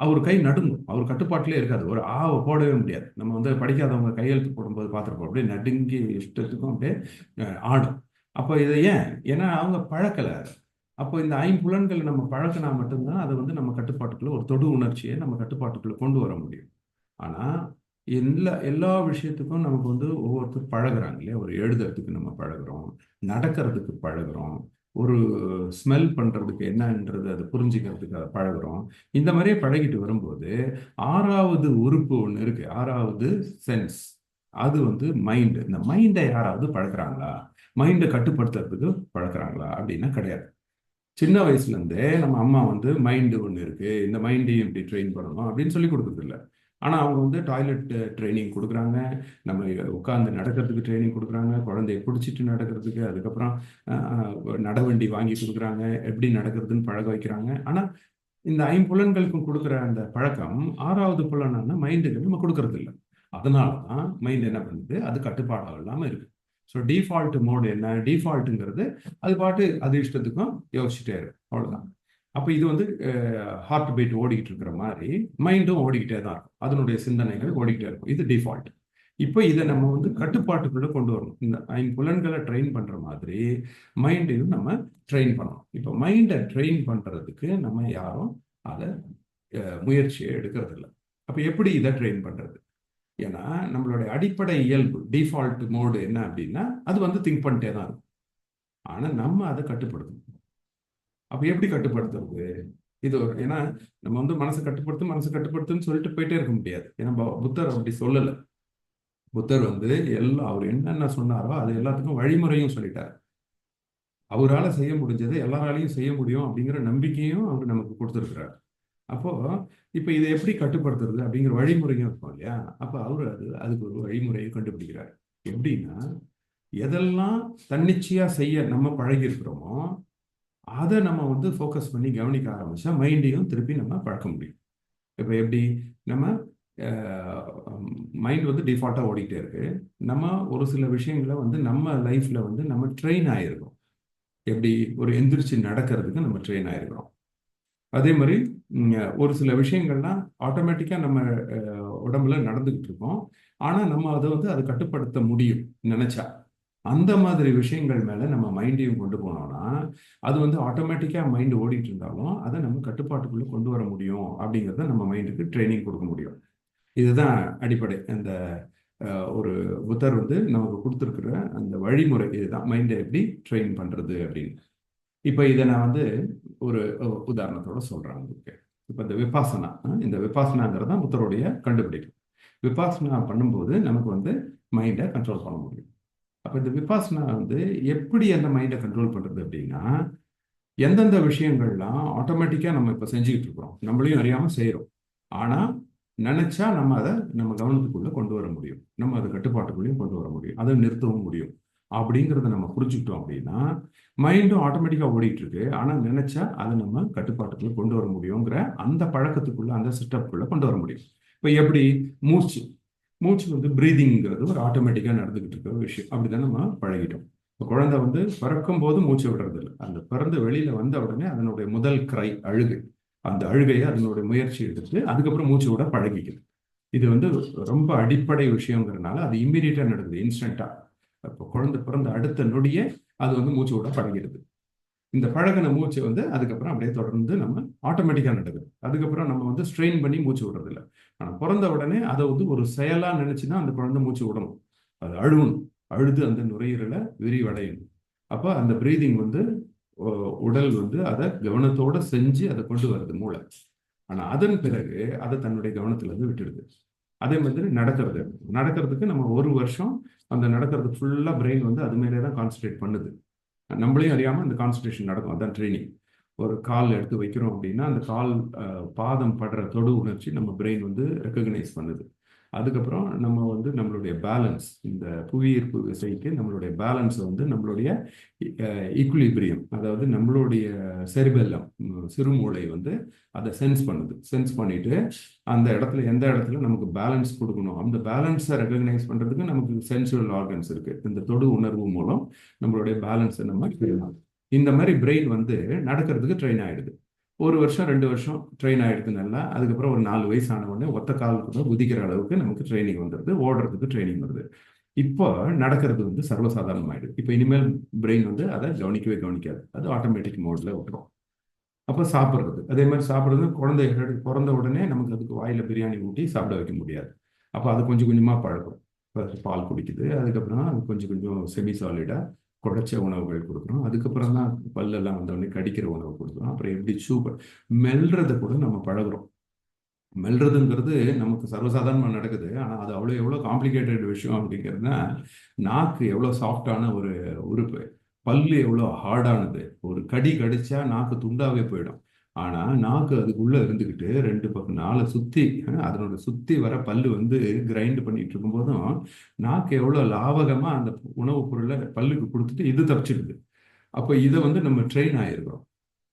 அவர் கை நடுங்கும். அவர் கட்டுப்பாட்டிலே இருக்காது. ஒரு போடவே முடியாது. நம்ம வந்து படிக்காதவங்க கையெழுத்து போடும்போது பார்த்துருப்போம். அப்படியே நடுங்கி இஷ்டத்துக்கும் அப்படியே ஆடும். அப்போ இதை ஏன்னா அவங்க பழக்கல. அப்போ இந்த ஐம்புலன்கள் நம்ம பழக்கினா மட்டும்தான் அதை வந்து நம்ம கட்டுப்பாட்டுக்குள்ள ஒரு தொடு உணர்ச்சியை நம்ம கட்டுப்பாட்டுக்குள்ள கொண்டு வர முடியும். ஆனா எல்லா விஷயத்துக்கும் நமக்கு வந்து ஒவ்வொருத்தர் பழகுறாங்க இல்லையா? ஒரு எழுதுறதுக்கு நம்ம பழகுறோம், நடக்கிறதுக்கு பழகுறோம், ஒரு ஸ்மெல் பண்றதுக்கு என்னன்றது அதை புரிஞ்சுக்கிறதுக்கு அதை பழகுறோம். இந்த மாதிரியே பழகிட்டு வரும்போது ஆறாவது உறுப்பு ஒன்று இருக்கு, ஆறாவது சென்ஸ். அது வந்து மைண்டு. இந்த மைண்டை யாராவது பழக்கிறாங்களா? மைண்டை கட்டுப்படுத்துறதுக்கு பழக்கிறாங்களா அப்படின்னா கிடையாது. சின்ன வயசுல இருந்தே நம்ம அம்மா வந்து மைண்டு ஒன்று இருக்கு, இந்த மைண்டையும் இப்படி ட்ரெயின் பண்ணணும் அப்படின்னு சொல்லி கொடுக்குறது இல்லை. ஆனா அவங்க வந்து டாய்லெட் ட்ரைனிங் கொடுக்குறாங்க, நம்ம உட்கார்ந்து நடக்கிறதுக்கு ட்ரைனிங் கொடுக்குறாங்க, குழந்தைய பிடிச்சிட்டு நடக்கிறதுக்கு, அதுக்கப்புறம் நடவண்டி வாங்கி கொடுக்குறாங்க, எப்படி நடக்கிறதுன்னு பழக வைக்கிறாங்க. ஆனா இந்த ஐம்புலன்களுக்கும் கொடுக்குற அந்த பழக்கம் ஆறாவது புலனான மைண்டுக்கு நம்ம கொடுக்கறது இல்லை. அதனாலதான் மைண்ட் என்ன பண்ணுது, அது கட்டுப்பாடு இல்லாம இருக்கு. ஸோ டிஃபால்ட் மோடு என்ன? டிஃபால்ட்டுங்கிறது அது பாட்டு அது இஷ்டத்துக்கும் யோசிச்சுட்டே இருக்கும், அவ்வளவுதான். அப்போ இது வந்து ஹார்ட் பீட் ஓடிக்கிட்டு இருக்கிற மாதிரி மைண்டும் ஓடிக்கிட்டே தான் இருக்கும், அதனுடைய சிந்தனைகள் ஓடிக்கிட்டே இருக்கும். இது டிஃபால்ட். இப்போ இதை நம்ம வந்து கட்டுப்பாட்டுக்குள்ள கொண்டு வரணும். இந்த ஐம்புலன்களை ட்ரெயின் பண்ற மாதிரி மைண்டையும் நம்ம ட்ரெயின் பண்ணணும். இப்போ மைண்டை ட்ரெயின் பண்றதுக்கு நம்ம யாரும் அதை முயற்சியை எடுக்கிறது இல்லை. அப்போ எப்படி இதை ட்ரெயின் பண்றது? ஏன்னா நம்மளுடைய அடிப்படை இயல்பு டிஃபால்ட் மோடு என்ன அப்படின்னா அது வந்து திங்க் பண்ணிட்டே தான் இருக்கும். ஆனா நம்ம அதை கட்டுப்படுத்தணும். அப்ப எப்படி கட்டுப்படுத்துறது? ஏன்னா நம்ம வந்து மனசை கட்டுப்படுத்துன்னு சொல்லிட்டு போயிட்டே இருக்க முடியாது. ஏன்னா புத்தர் அப்படி சொல்லல. புத்தர் வந்து அவர் என்னென்ன சொன்னாரோ அது எல்லாத்துக்கும் வழிமுறையும் சொல்லிட்டார். அவரால் செய்ய முடிஞ்சதை எல்லாராலையும் செய்ய முடியும் அப்படிங்கிற நம்பிக்கையும் அவர் நமக்கு கொடுத்துருக்கிறார். அப்போ இப்ப இதை எப்படி கட்டுப்படுத்துறது அப்படிங்கிற வழிமுறையும் இருக்கும் இல்லையா? அப்ப அவரு அதுக்கு ஒரு வழிமுறையை கண்டுபிடிக்கிறார். எப்படின்னா, எதெல்லாம் தன்னிச்சையா செய்ய நம்ம பழகி இருக்கிறோமோ அதை நம்ம வந்து ஃபோக்கஸ் பண்ணி கவனிக்க ஆரம்பிச்சா மைண்டையும் திருப்பி நம்ம பழக்க முடியும். இப்போ எப்படி நம்ம மைண்ட் வந்து டிஃபால்ட்டாக ஓடிக்கிட்டே இருக்கு. நம்ம ஒரு சில விஷயங்களை வந்து நம்ம லைஃப்ல வந்து நம்ம ட்ரெயின் ஆயிருக்கோம். எப்படி ஒரு எந்திரிச்சு நடக்கிறதுக்கு நம்ம ட்ரெயின் ஆயிருக்கிறோம். அதே மாதிரி ஒரு சில விஷயங்கள்லாம் ஆட்டோமேட்டிக்காக நம்ம உடம்புல நடந்துகிட்டு இருக்கோம். ஆனால் நம்ம அதை கட்டுப்படுத்த முடியும் நினைச்சா. அந்த மாதிரி விஷயங்கள் மேலே நம்ம மைண்டையும் கொண்டு போனோம்னா அது வந்து ஆட்டோமேட்டிக்காக மைண்ட் ஓடிட்டு இருந்தாலும் அதை நம்ம கட்டுப்பாட்டுக்குள்ளே கொண்டு வர முடியும். அப்படிங்கிறத நம்ம மைண்டுக்கு ட்ரைனிங் கொடுக்க முடியும். இதுதான் அடிப்படை. அந்த ஒரு புத்தர் வந்து நமக்கு கொடுத்துருக்குற அந்த வழிமுறை இதுதான், மைண்டை எப்படி ட்ரெயின் பண்ணுறது அப்படின்னு. இப்போ இதை நான் வந்து ஒரு உதாரணத்தோட சொல்கிறேன் உங்களுக்கு. இப்போ இந்த விபாசனாங்கிறது தான் புத்தருடைய கண்டுபிடிப்பு. விபாசனா பண்ணும்போது நமக்கு வந்து மைண்டை கண்ட்ரோல் பண்ண முடியும். அப்போ இந்த விபாசனா வந்து எப்படி அந்த மைண்டை கண்ட்ரோல் பண்ணுறது அப்படின்னா, எந்தெந்த விஷயங்கள்லாம் ஆட்டோமேட்டிக்காக நம்ம இப்போ செஞ்சுக்கிட்டு இருக்கிறோம், நம்மளையும் அறியாமல் செய்கிறோம். ஆனால் நினைச்சா நம்ம அதை நம்ம கவனத்துக்குள்ளே கொண்டு வர முடியும், நம்ம அதை கட்டுப்பாட்டுக்குள்ளேயும் கொண்டு வர முடியும், அதை நிறுத்தவும் முடியும். அப்படிங்கிறத நம்ம புரிஞ்சுக்கிட்டோம் அப்படின்னா மைண்டும் ஆட்டோமேட்டிக்காக ஓடிட்டு இருக்கு. ஆனால் நினைச்சா அதை நம்ம கட்டுப்பாட்டுக்குள்ளே கொண்டு வர முடியுங்கிற அந்த பழக்கத்துக்குள்ள, அந்த செட்டப்புக்குள்ளே கொண்டு வர முடியும். இப்போ எப்படி? மூச்சு மூச்சு வந்து பிரீதிங்கிறது ஒரு ஆட்டோமேட்டிக்காக நடந்துகிட்டு இருக்கிற விஷயம். அப்படிதான் நம்ம பழகிட்டோம். இப்போ குழந்தை வந்து பிறக்கும் போது மூச்சு விடுறது இல்லை. அந்த பிறந்து வெளியில வந்த உடனே அதனுடைய முதல் கிரை அழுகை, அந்த அழுகையை அதனுடைய முயற்சி எடுத்து அதுக்கப்புறம் மூச்சு விட பழகிக்குது. இது வந்து ரொம்ப அடிப்படை விஷயங்கிறதுனால அது இம்மீடியட்டா நடக்குது, இன்ஸ்டன்டா. இப்போ குழந்தை பிறந்த அடுத்த நொடியே அது வந்து மூச்சு விட பழகிடுது. இந்த பழகின மூச்சு வந்து அதுக்கப்புறம் அப்படியே தொடர்ந்து நம்ம ஆட்டோமேட்டிக்காக நடக்குது. அதுக்கப்புறம் நம்ம வந்து ஸ்ட்ரெயின் பண்ணி மூச்சு விடுறது இல்லை. ஆனால் பிறந்த உடனே அதை வந்து ஒரு செயலா நினைச்சுன்னா அந்த குழந்தை மூச்சு விடணும், அது அழுவணும், அழுது அந்த நுரையீரலை விரிவடையணும். அப்போ அந்த பிரீதிங் வந்து உடல் வந்து அதை கவனத்தோட செஞ்சு அதை கொண்டு வருது மூளை. ஆனால் அதன் பிறகு அதை தன்னுடைய கவனத்துல இருந்து விட்டுடுது. அதே மாதிரி நடக்கிறதுக்கு நம்ம ஒரு வருஷம் அந்த நடக்கிறது ஃபுல்லாக பிரெயின் வந்து அது மேலே தான் கான்சன்ட்ரேட் பண்ணுது. நம்மளையும் அறியாமல் அந்த கான்சன்ட்ரேஷன் நடக்கும். அதான் ட்ரைனிங். ஒரு கால் எடுத்து வைக்கிறோம் அப்படின்னா அந்த கால் பாதம் படுற தொடு உணர்ச்சி நம்ம பிரெயின் வந்து ரெக்கக்னைஸ் பண்ணுது. அதுக்கப்புறம் நம்ம வந்து நம்மளுடைய பேலன்ஸ், இந்த புவியீர்ப்பு விசைக்கு நம்மளுடைய பேலன்ஸை வந்து நம்மளுடைய ஈக்குலிபிரியம், அதாவது நம்மளுடைய செரிபெல்லம், சிறுமூளை வந்து அதை சென்ஸ் பண்ணிட்டு அந்த இடத்துல எந்த இடத்துல நமக்கு பேலன்ஸ் கொடுக்கணும், அந்த பேலன்ஸை ரெகக்னைஸ் பண்ணுறதுக்கு நமக்கு சென்சுவல் ஆர்கன்ஸ் இருக்கு. இந்த தொடு உணர்வு மூலம் நம்மளுடைய பேலன்ஸை நம்ம செய்யலாம். இந்த மாதிரி பிரெயின் வந்து நடக்கிறதுக்கு ட்ரெயின் ஆயிடுது. ஒரு வருஷம் 2 வருஷம் ட்ரெயின் ஆயிடுது நல்லா. அதுக்கப்புறம் ஒரு 4 வயசு ஆன உடனே ஒத்த கால் கூட குதிக்கிற அளவுக்கு நமக்கு ட்ரைனிங் வந்துடுது, ஓடுறதுக்கு ட்ரைனிங் வருது. இப்போ நடக்கிறது வந்து சர்வசாதாரணமாயிடுது. இப்போ இனிமேல் பிரெயின் வந்து அதை கவனிக்கவே கவனிக்காது, அது ஆட்டோமேட்டிக் மோட்ல விட்டுரும். அப்போ சாப்பிட்றது, அதே மாதிரி சாப்பிட்றது, குழந்தை பிறந்த உடனே நமக்கு அதுக்கு வாயில பிரியாணி ஊட்டி சாப்பிட வைக்க முடியாது. அப்போ அது கொஞ்சம் கொஞ்சமாக பழகும். பால் குடிக்குது, அதுக்கப்புறம் அது கொஞ்சம் கொஞ்சம் செமி சாலிடா குழைச்ச உணவுகள் கொடுக்குறோம். அதுக்கப்புறம் தான் பல்லெல்லாம் வந்தோடனே கடிக்கிற உணவு கொடுக்குறோம். அப்புறம் எப்படி சூப்பர் மெல்றதை கூட நம்ம பழகுறோம். மெல்றதுங்கிறது நமக்கு சர்வசாதாரணமாக நடக்குது. ஆனால் அது எவ்வளோ காம்ப்ளிகேட்டட் விஷயம் அப்படிங்கிறதுனா, நாக்கு எவ்வளோ சாஃப்டான ஒரு உறுப்பு, பல்லு எவ்வளோ ஹார்டானது. ஒரு கடி கடிச்சா நாக்கு துண்டாவே போயிடும். ஆனால் நாக்கு அதுக்குள்ளே இருந்துக்கிட்டு 2 பக்கம் 4 சுற்றி அதனோட சுற்றி வர பல்லு வந்து கிரைண்ட் பண்ணிட்டு இருக்கும்போதும் நாக்கு எவ்வளோ லாவகமாக அந்த உணவுப் பொருளை பல்லுக்கு கொடுத்துட்டு இது தப்பிச்சிடுது. அப்போ இதை வந்து நம்ம ட்ரெயின் ஆகிருக்கிறோம்.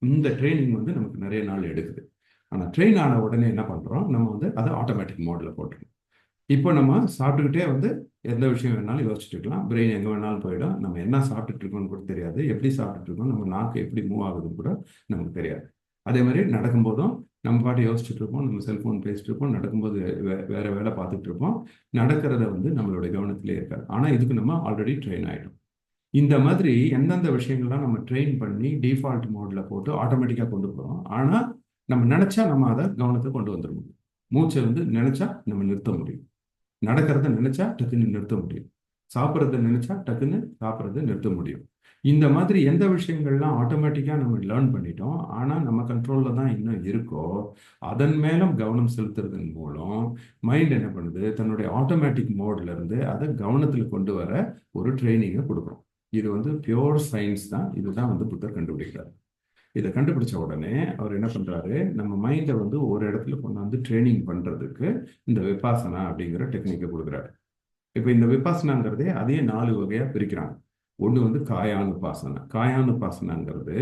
இந்த ட்ரைனிங் வந்து நமக்கு நிறைய நாள் எடுக்குது. ஆனால் ட்ரெயின் ஆன உடனே என்ன பண்ணுறோம், நம்ம வந்து அதை ஆட்டோமேட்டிக் மோடில் போட்டுருவோம். இப்போ நம்ம சாப்பிட்டுக்கிட்டே வந்து எந்த விஷயம் வேணாலும் யோசிச்சுட்டு இருக்கலாம். பிரெயின் எங்கே வேணாலும் போயிடும். நம்ம என்ன சாப்பிட்டுட்டு இருக்கோம்னு கூட தெரியாது, எப்படி சாப்பிட்டுட்டு இருக்கோம், நம்ம நாக்கு எப்படி மூவ் ஆகுதுன்னு கூட நமக்கு தெரியாது. அதே மாதிரி நடக்கும்போதும் நம்ம பாட்டு யோசிச்சுட்டு இருப்போம், நம்ம செல்ஃபோன் பேசிட்டு இருப்போம், நடக்கும்போது வேற வேலை பார்த்துட்டு இருப்போம். நடக்கிறத வந்து நம்மளுடைய கவனத்திலே இருக்காது. ஆனால் இதுக்கு நம்ம ஆல்ரெடி ட்ரெயின் ஆகிட்டோம். இந்த மாதிரி எந்தெந்த விஷயங்கள்லாம் நம்ம ட்ரெயின் பண்ணி டிஃபால்ட் மோட்ல போட்டு ஆட்டோமேட்டிக்காக கொண்டு போகிறோம். ஆனால் நம்ம நினைச்சா நம்ம அதை கவனத்தை கொண்டு வந்துட முடியும். மூச்சை வந்து நினைச்சா நம்ம நிறுத்த முடியும். நடக்கிறத நினைச்சா டக்குன்னு நிறுத்த முடியும். சாப்பிட்றத நினைச்சா டக்குன்னு சாப்பிட்றத நிறுத்த முடியும். இந்த மாதிரி எந்த விஷயங்கள்லாம் ஆட்டோமேட்டிக்காக நம்ம லேர்ன் பண்ணிட்டோம், ஆனால் நம்ம கண்ட்ரோலில் தான் இன்னும் இருக்கோ, அதன் மேலும் கவனம் செலுத்துறதன் மூலம் மைண்ட் என்ன பண்ணுது, தன்னுடைய ஆட்டோமேட்டிக் மோட்ல இருந்து அதை கவனத்தில் கொண்டு வர ஒரு ட்ரைனிங்கை கொடுக்குறோம். இது வந்து பியோர் சயின்ஸ் தான். இதுதான் வந்து புத்தர் கண்டுபிடிக்கிறார். இதை கண்டுபிடிச்ச உடனே அவர் என்ன பண்றாரு, நம்ம மைண்டை வந்து ஒரு இடத்துல கொண்டு வந்து ட்ரைனிங் பண்றதுக்கு இந்த விபாசனா அப்படிங்கிற டெக்னிக்கை கொடுக்குறாரு. இப்போ இந்த விபாசனாங்கிறதே அதையே 4 வகையா பிரிக்கிறாங்க. ஒன்று வந்து காயானுபாசனா. காயானுபாசனாங்கிறது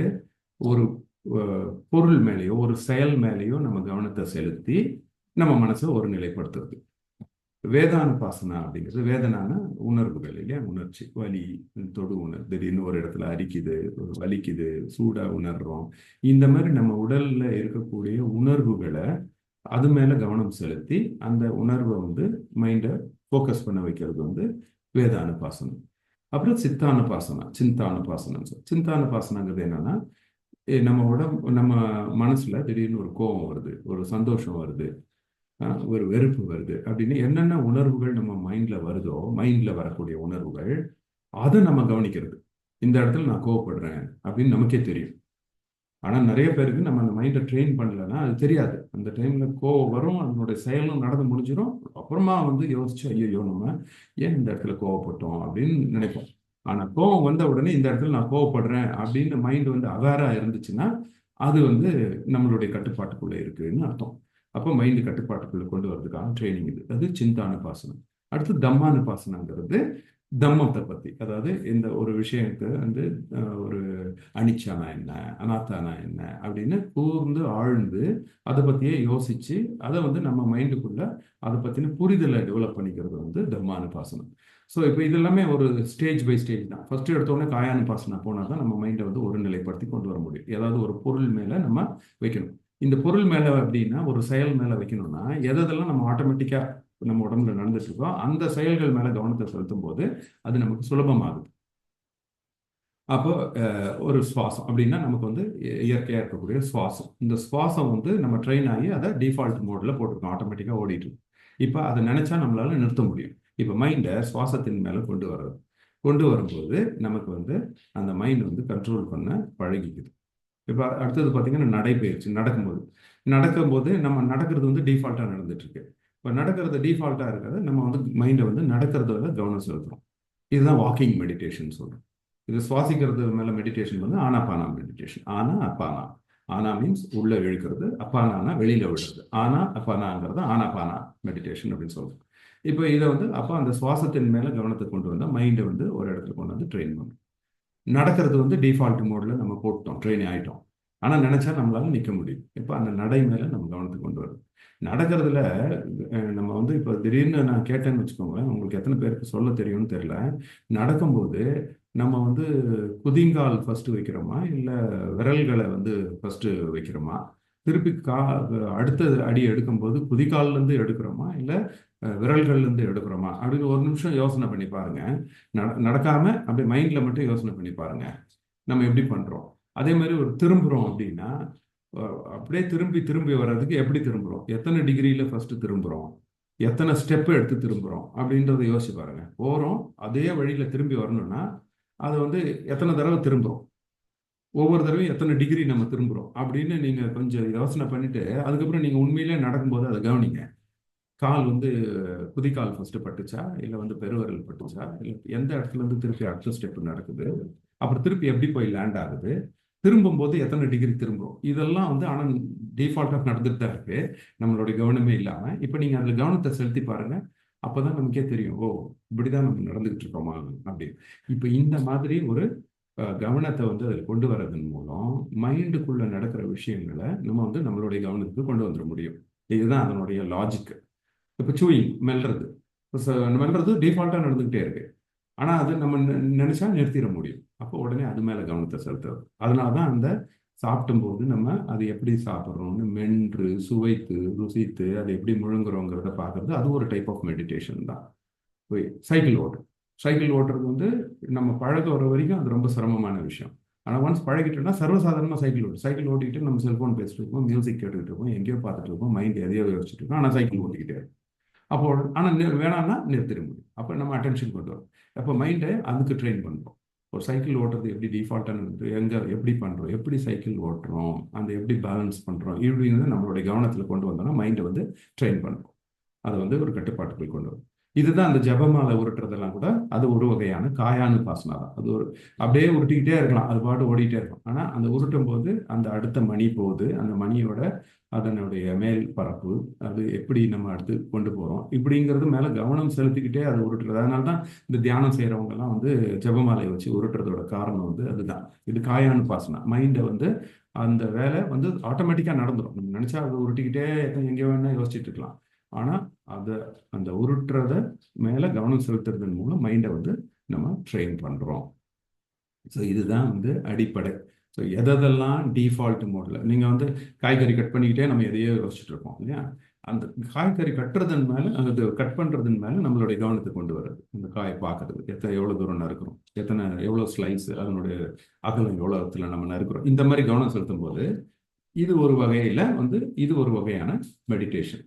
ஒரு பொருள் மேலேயோ ஒரு செயல் மேலேயோ நம்ம கவனத்தை செலுத்தி நம்ம மனசை ஒரு நிலைப்படுத்துறது. வேதானுபாசனா அப்படிங்கிறது, வேதனான உணர்வுகள் இல்லையா, உணர்ச்சி, வலி, தொடு உணர்வு, திடீர்னு ஒரு இடத்துல அரிக்குது, வலிக்குது, சூடா உணர்றோம். இந்த மாதிரி நம்ம உடல்ல இருக்கக்கூடிய உணர்வுகளை அது மேல கவனம் செலுத்தி அந்த உணர்வை வந்து மைண்டை ஃபோக்கஸ் பண்ண வைக்கிறது வந்து வேதானுபாசனம். அப்புறம் சித்தானுபாசனா, சிந்தானுபாசனம். சிந்தானுபாசனாங்கிறது என்னன்னா, நம்ம நம்ம மனசுல திடீர்னு ஒரு கோபம் வருது, ஒரு சந்தோஷம் வருது, ஒரு வெறுப்பு வருது அப்படின்னு என்னென்ன உணர்வுகள் நம்ம மைண்ட்ல வருதோ, மைண்ட்ல வரக்கூடிய உணர்வுகள், அதை நம்ம கவனிக்கிறது. இந்த இடத்துல நான் கோவப்படுறேன் அப்படின்னு நமக்கே தெரியும். ஆனா நிறைய பேருக்கு நம்ம அந்த மைண்டை ட்ரெயின் பண்ணலன்னா அது தெரியாது. அந்த டைம்ல கோவம் வரும், அதனுடைய செயலும் நடந்து முடிஞ்சிடும். அப்புறமா வந்து யோசிச்சு, ஐயோ நம்ம ஏன் இந்த இடத்துல கோவப்பட்டோம் அப்படின்னு நினைப்போம். ஆனா கோவம் வந்த உடனே இந்த இடத்துல நான் கோவப்படுறேன் அப்படின்னு மைண்ட் வந்து அவேரா இருந்துச்சுன்னா அது வந்து நம்மளுடைய கட்டுப்பாட்டுக்குள்ள இருக்குன்னு அர்த்தம். அப்போ மைண்டு கட்டுப்பாட்டுக்குள்ள கொண்டு வர்றதுக்கான ட்ரைனிங் இது. அது சிந்தானுபாசனம். அடுத்து தம்மானுபாசனங்கிறது தம்மத்தை பத்தி, அதாவது இந்த ஒரு விஷயத்துக்கு வந்து ஒரு அனிச்சானா என்ன, அனாத்தானா என்ன அப்படின்னு கூர்ந்து ஆழ்ந்து அதை பத்தியே யோசிச்சு அதை வந்து நம்ம மைண்டுக்குள்ள அதை பத்தின புரிதலை டெவலப் பண்ணிக்கிறது வந்து தம்மானுபாசனம். ஸோ இப்போ இது எல்லாமே ஒரு ஸ்டேஜ் பை ஸ்டேஜ் தான். ஃபர்ஸ்ட் எடுத்தோடனே காயானுபாசனா போனால் தான் நம்ம மைண்டை வந்து ஒரு நிலைப்படுத்தி கொண்டு வர முடியும். ஏதாவது ஒரு பொருள் மேலே நம்ம வைக்கணும். இந்த பொருள் மேலே அப்படின்னா ஒரு செயல் மேலே வைக்கணும்னா எதெல்லாம் நம்ம ஆட்டோமேட்டிக்காக நம்ம உடம்புல நடந்துட்டு இருக்கோ அந்த செயல்கள் மேலே கவனத்தை செலுத்தும் போது அது நமக்கு சுலபமாகுது. அப்போ ஒரு சுவாசம் அப்படின்னா நமக்கு வந்து இயற்கையாக இருக்கக்கூடிய சுவாசம். இந்த சுவாசம் வந்து நம்ம ட்ரெயின் ஆகி அதை டிஃபால்ட் மோடில் போட்டிருக்கோம், ஆட்டோமேட்டிக்காக ஓடிட்டு இருக்கு. இப்போ அதை நினைச்சா நம்மளால நிறுத்த முடியும். இப்போ மைண்டை சுவாசத்தின் மேலே கொண்டு வர்றது, கொண்டு வரும்போது நமக்கு வந்து அந்த மைண்ட் வந்து கண்ட்ரோல் பண்ண பழகிக்குது. இப்போ அடுத்தது பார்த்தீங்கன்னா நடைபயிற்சி. நடக்கும்போது நம்ம நடக்கிறது வந்து டிஃபால்ட்டாக நடந்துட்டு இருக்கு. இப்போ நடக்கிறது டிஃபால்ட்டாக இருக்கிறது நம்ம வந்து மைண்டை வந்து நடக்கிறதுல கவனம் செலுத்துறோம். இதுதான் வாக்கிங் மெடிடேஷன் சொல்றோம். இது சுவாசிக்கிறது மேல மெடிடேஷன் வந்து ஆனாபானா மெடிடேஷன். ஆனா அப்பானா. ஆனா மீன்ஸ் உள்ள இழுக்கிறது, அப்பானா வெளியில விடுறது. ஆனா அப்பானாங்கிறது ஆனாபானா மெடிடேஷன் அப்படின்னு சொல்றோம். இப்போ இதை வந்து அப்போ அந்த சுவாசத்தின் மேல கவனத்தை கொண்டு வந்தால் மைண்டை வந்து ஒரு இடத்துல கொண்டு வந்து ட்ரெயின் பண்ணும். நடக்கிறது வந்து டிஃபால்ட் மோட்ல நம்ம போட்டோம், ட்ரெயின் ஆயிட்டோம். ஆனா நினைச்சா நம்மளால நிற்க முடியும். இப்போ அந்த நடை மேல நம்ம கவனத்தை கொண்டு வரும். நடக்கிறதுல நம்ம வந்து இப்போ திடீர்னு நான் கேட்டேன்னு வச்சுக்கோங்களேன், உங்களுக்கு எத்தனை பேருக்கு சொல்ல தெரியும்னு தெரியல. நடக்கும்போது நம்ம வந்து குதிங்கால் ஃபர்ஸ்ட் வைக்கிறோமா, இல்லை விரல்களை வந்து ஃபர்ஸ்ட் வைக்கிறோமா, திருப்பி அடுத்த அடி எடுக்கும்போது குதிகால்ல இருந்து எடுக்கிறோமா, இல்லை விரல்கள்ல இருந்து எடுக்கிறோமா அப்படின்னு ஒரு நிமிஷம் யோசனை பண்ணி பாருங்க. நடக்காம அப்படியே மைண்ட்ல மட்டும் யோசனை பண்ணி பாருங்க நம்ம எப்படி பண்றோம். அதே மாதிரி ஒரு திரும்புறோம் அப்படின்னா அப்படியே திரும்பி திரும்பி வர்றதுக்கு எப்படி திரும்புறோம், எத்தனை டிகிரியில ஃபர்ஸ்ட் திரும்புறோம், எத்தனை ஸ்டெப் எடுத்து திரும்புறோம் அப்படின்றத யோசிச்சு பாருங்க. போறோம் அதே வழியில திரும்பி வரணும்னா அதை வந்து எத்தனை தடவை திரும்புறோம், ஒவ்வொரு தடவையும் எத்தனை டிகிரி நம்ம திரும்புறோம் அப்படின்னு நீங்க கொஞ்சம் யோசனை பண்ணிட்டு அதுக்கப்புறம் நீங்க உண்மையிலே நடக்கும்போது அதை கவனிங்க. கால் வந்து குதிக்கால் ஃபர்ஸ்ட் பட்டுச்சா, இல்லை வந்து பெருவிரல் பட்டுச்சா, இல்லை எந்த இடத்துல இருந்து திருப்பி அடுத்த ஸ்டெப் நடக்குது, அப்புறம் திருப்பி எப்படி போய் லேண்ட் ஆகுது, திரும்பும்போது எத்தனை டிகிரி திரும்புறோம், இதெல்லாம் வந்து ஆனால் டிஃபால்ட்டாக நடந்துட்டு தான் இருக்கு நம்மளுடைய கவனமே இல்லாமல். இப்போ நீங்கள் அதில் கவனத்தை செலுத்தி பாருங்க, அப்போதான் நமக்கே தெரியும், ஓ இப்படிதான் நம்ம நடந்துகிட்டு இருக்கோமா அப்படின்னு. இப்போ இந்த மாதிரி ஒரு கவனத்தை வந்து அதில் கொண்டு வர்றதன் மூலம் மைண்டுக்குள்ள நடக்கிற விஷயங்களை நம்ம வந்து நம்மளுடைய கவனத்துக்கு கொண்டு வந்துட முடியும். இதுதான் அதனுடைய லாஜிக். இப்போ சூயிங் மெல்றது, மெல்றது டிஃபால்ட்டாக நடந்துக்கிட்டே இருக்கு. ஆனால் அது நம்ம நினைச்சா நிறுத்திட முடியும். அப்போ உடனே அது மேலே கவனத்தை செலுத்துறது. அதனால தான் அந்த சாப்பிடும் போது நம்ம அது எப்படி சாப்பிட்றோம்னு மென்று சுவைத்து ருசித்து அதை எப்படி முழுங்குறோங்கிறத பார்க்கறது, அது ஒரு டைப் ஆஃப் மெடிடேஷன் தான். சைக்கிள் ஓட்டுறது, சைக்கிள் ஓட்டுறது வந்து நம்ம பழக வர வரைக்கும் அது ரொம்ப சிரமமான விஷயம். ஆனால் ஒன்ஸ் பழகிட்டோம்னா சர்வசாதாரணமாக சைக்கிள் ஓட்டிக்கிட்டு நம்ம செல்ஃபோன் பேசிட்டு இருக்கோம், மியூசிக் கேட்டுக்கிட்டு இருக்கோம், எங்கேயோ பார்த்துட்டு இருக்கோம், மைண்ட் எதையோ யோசிச்சுட்டு இருக்கோம், ஆனால் சைக்கிள் ஓட்டிக்கிட்டே இருக்கும். அப்போ ஆனால் வேணாம்னா நிறுத்திட முடியும். அப்போ நம்ம அட்டென்ஷன் கொண்டு வரும். அப்போ மைண்டை அதுக்கு ட்ரெயின் பண்ணுறோம். ஒரு சைக்கிள் ஓட்டுறது எப்படி டிஃபால்ட்டான எங்கே எப்படி பண்ணுறோம், எப்படி சைக்கிள் ஓட்டுறோம், அந்த எப்படி பேலன்ஸ் பண்ணுறோம், இப்படிங்கிறது நம்மளுடைய கவனத்தில் கொண்டு வந்தோம்னா மைண்டை வந்து ட்ரெயின் பண்ணுறோம். அதை வந்து ஒரு கட்டுப்பாட்டுக்குள் கொண்டு வரும். இதுதான் அந்த ஜபமாலை உருட்டுறதெல்லாம் கூட அது ஒரு வகையான காயானுபாசனா தான். அது ஒரு அப்படியே உருட்டிக்கிட்டே இருக்கலாம், அது பாட்டு ஓடிட்டே இருக்கும். ஆனால் அந்த உருட்டும் போது அந்த அடுத்த மணி போகுது, அந்த மணியோட அதனுடைய மேல் பரப்பு அது எப்படி நம்ம அடுத்து கொண்டு போகிறோம் இப்படிங்கிறது மேலே கவனம் செலுத்திக்கிட்டே அதை உருட்டுறது. அதனால தான் இந்த தியானம் செய்கிறவங்கெல்லாம் வந்து ஜபமாலையை வச்சு உருட்டுறதோட காரணம் வந்து அதுதான். இது காயானுபாசனா. மைண்டை வந்து அந்த வேலை வந்து ஆட்டோமேட்டிக்காக நடந்துடும். நம்ம நினச்சா அதை உருட்டிக்கிட்டே எங்கே வேணா யோசிச்சுட்டு இருக்கலாம். ஆனால் அதை அந்த உருட்டுறத மேலே கவனம் செலுத்துறதன் மூலம் மைண்டை வந்து நம்ம ட்ரெயின் பண்ணுறோம். ஸோ இதுதான் வந்து அடிப்படை. ஸோ எதெல்லாம் டிஃபால்ட் மோடில் நீங்கள் வந்து காய்கறி கட் பண்ணிக்கிட்டே நம்ம எதையோ யோசிச்சுட்டு இருக்கோம் இல்லையா, அந்த காய்கறி கட்டுறதன் மேலே அது கட் பண்ணுறதன் மேலே நம்மளுடைய கவனத்தை கொண்டு வர்றது. அந்த காயை பார்க்கறது, எவ்வளோ தூரம் நறுக்கிறோம், எவ்வளோ ஸ்லைஸ், அதனுடைய அகலம் எவ்வளோத்துல நம்ம நறுக்கிறோம், இந்த மாதிரி கவனம் செலுத்தும் போது இது ஒரு வகையில் வந்து இது ஒரு வகையான மெடிடேஷன்.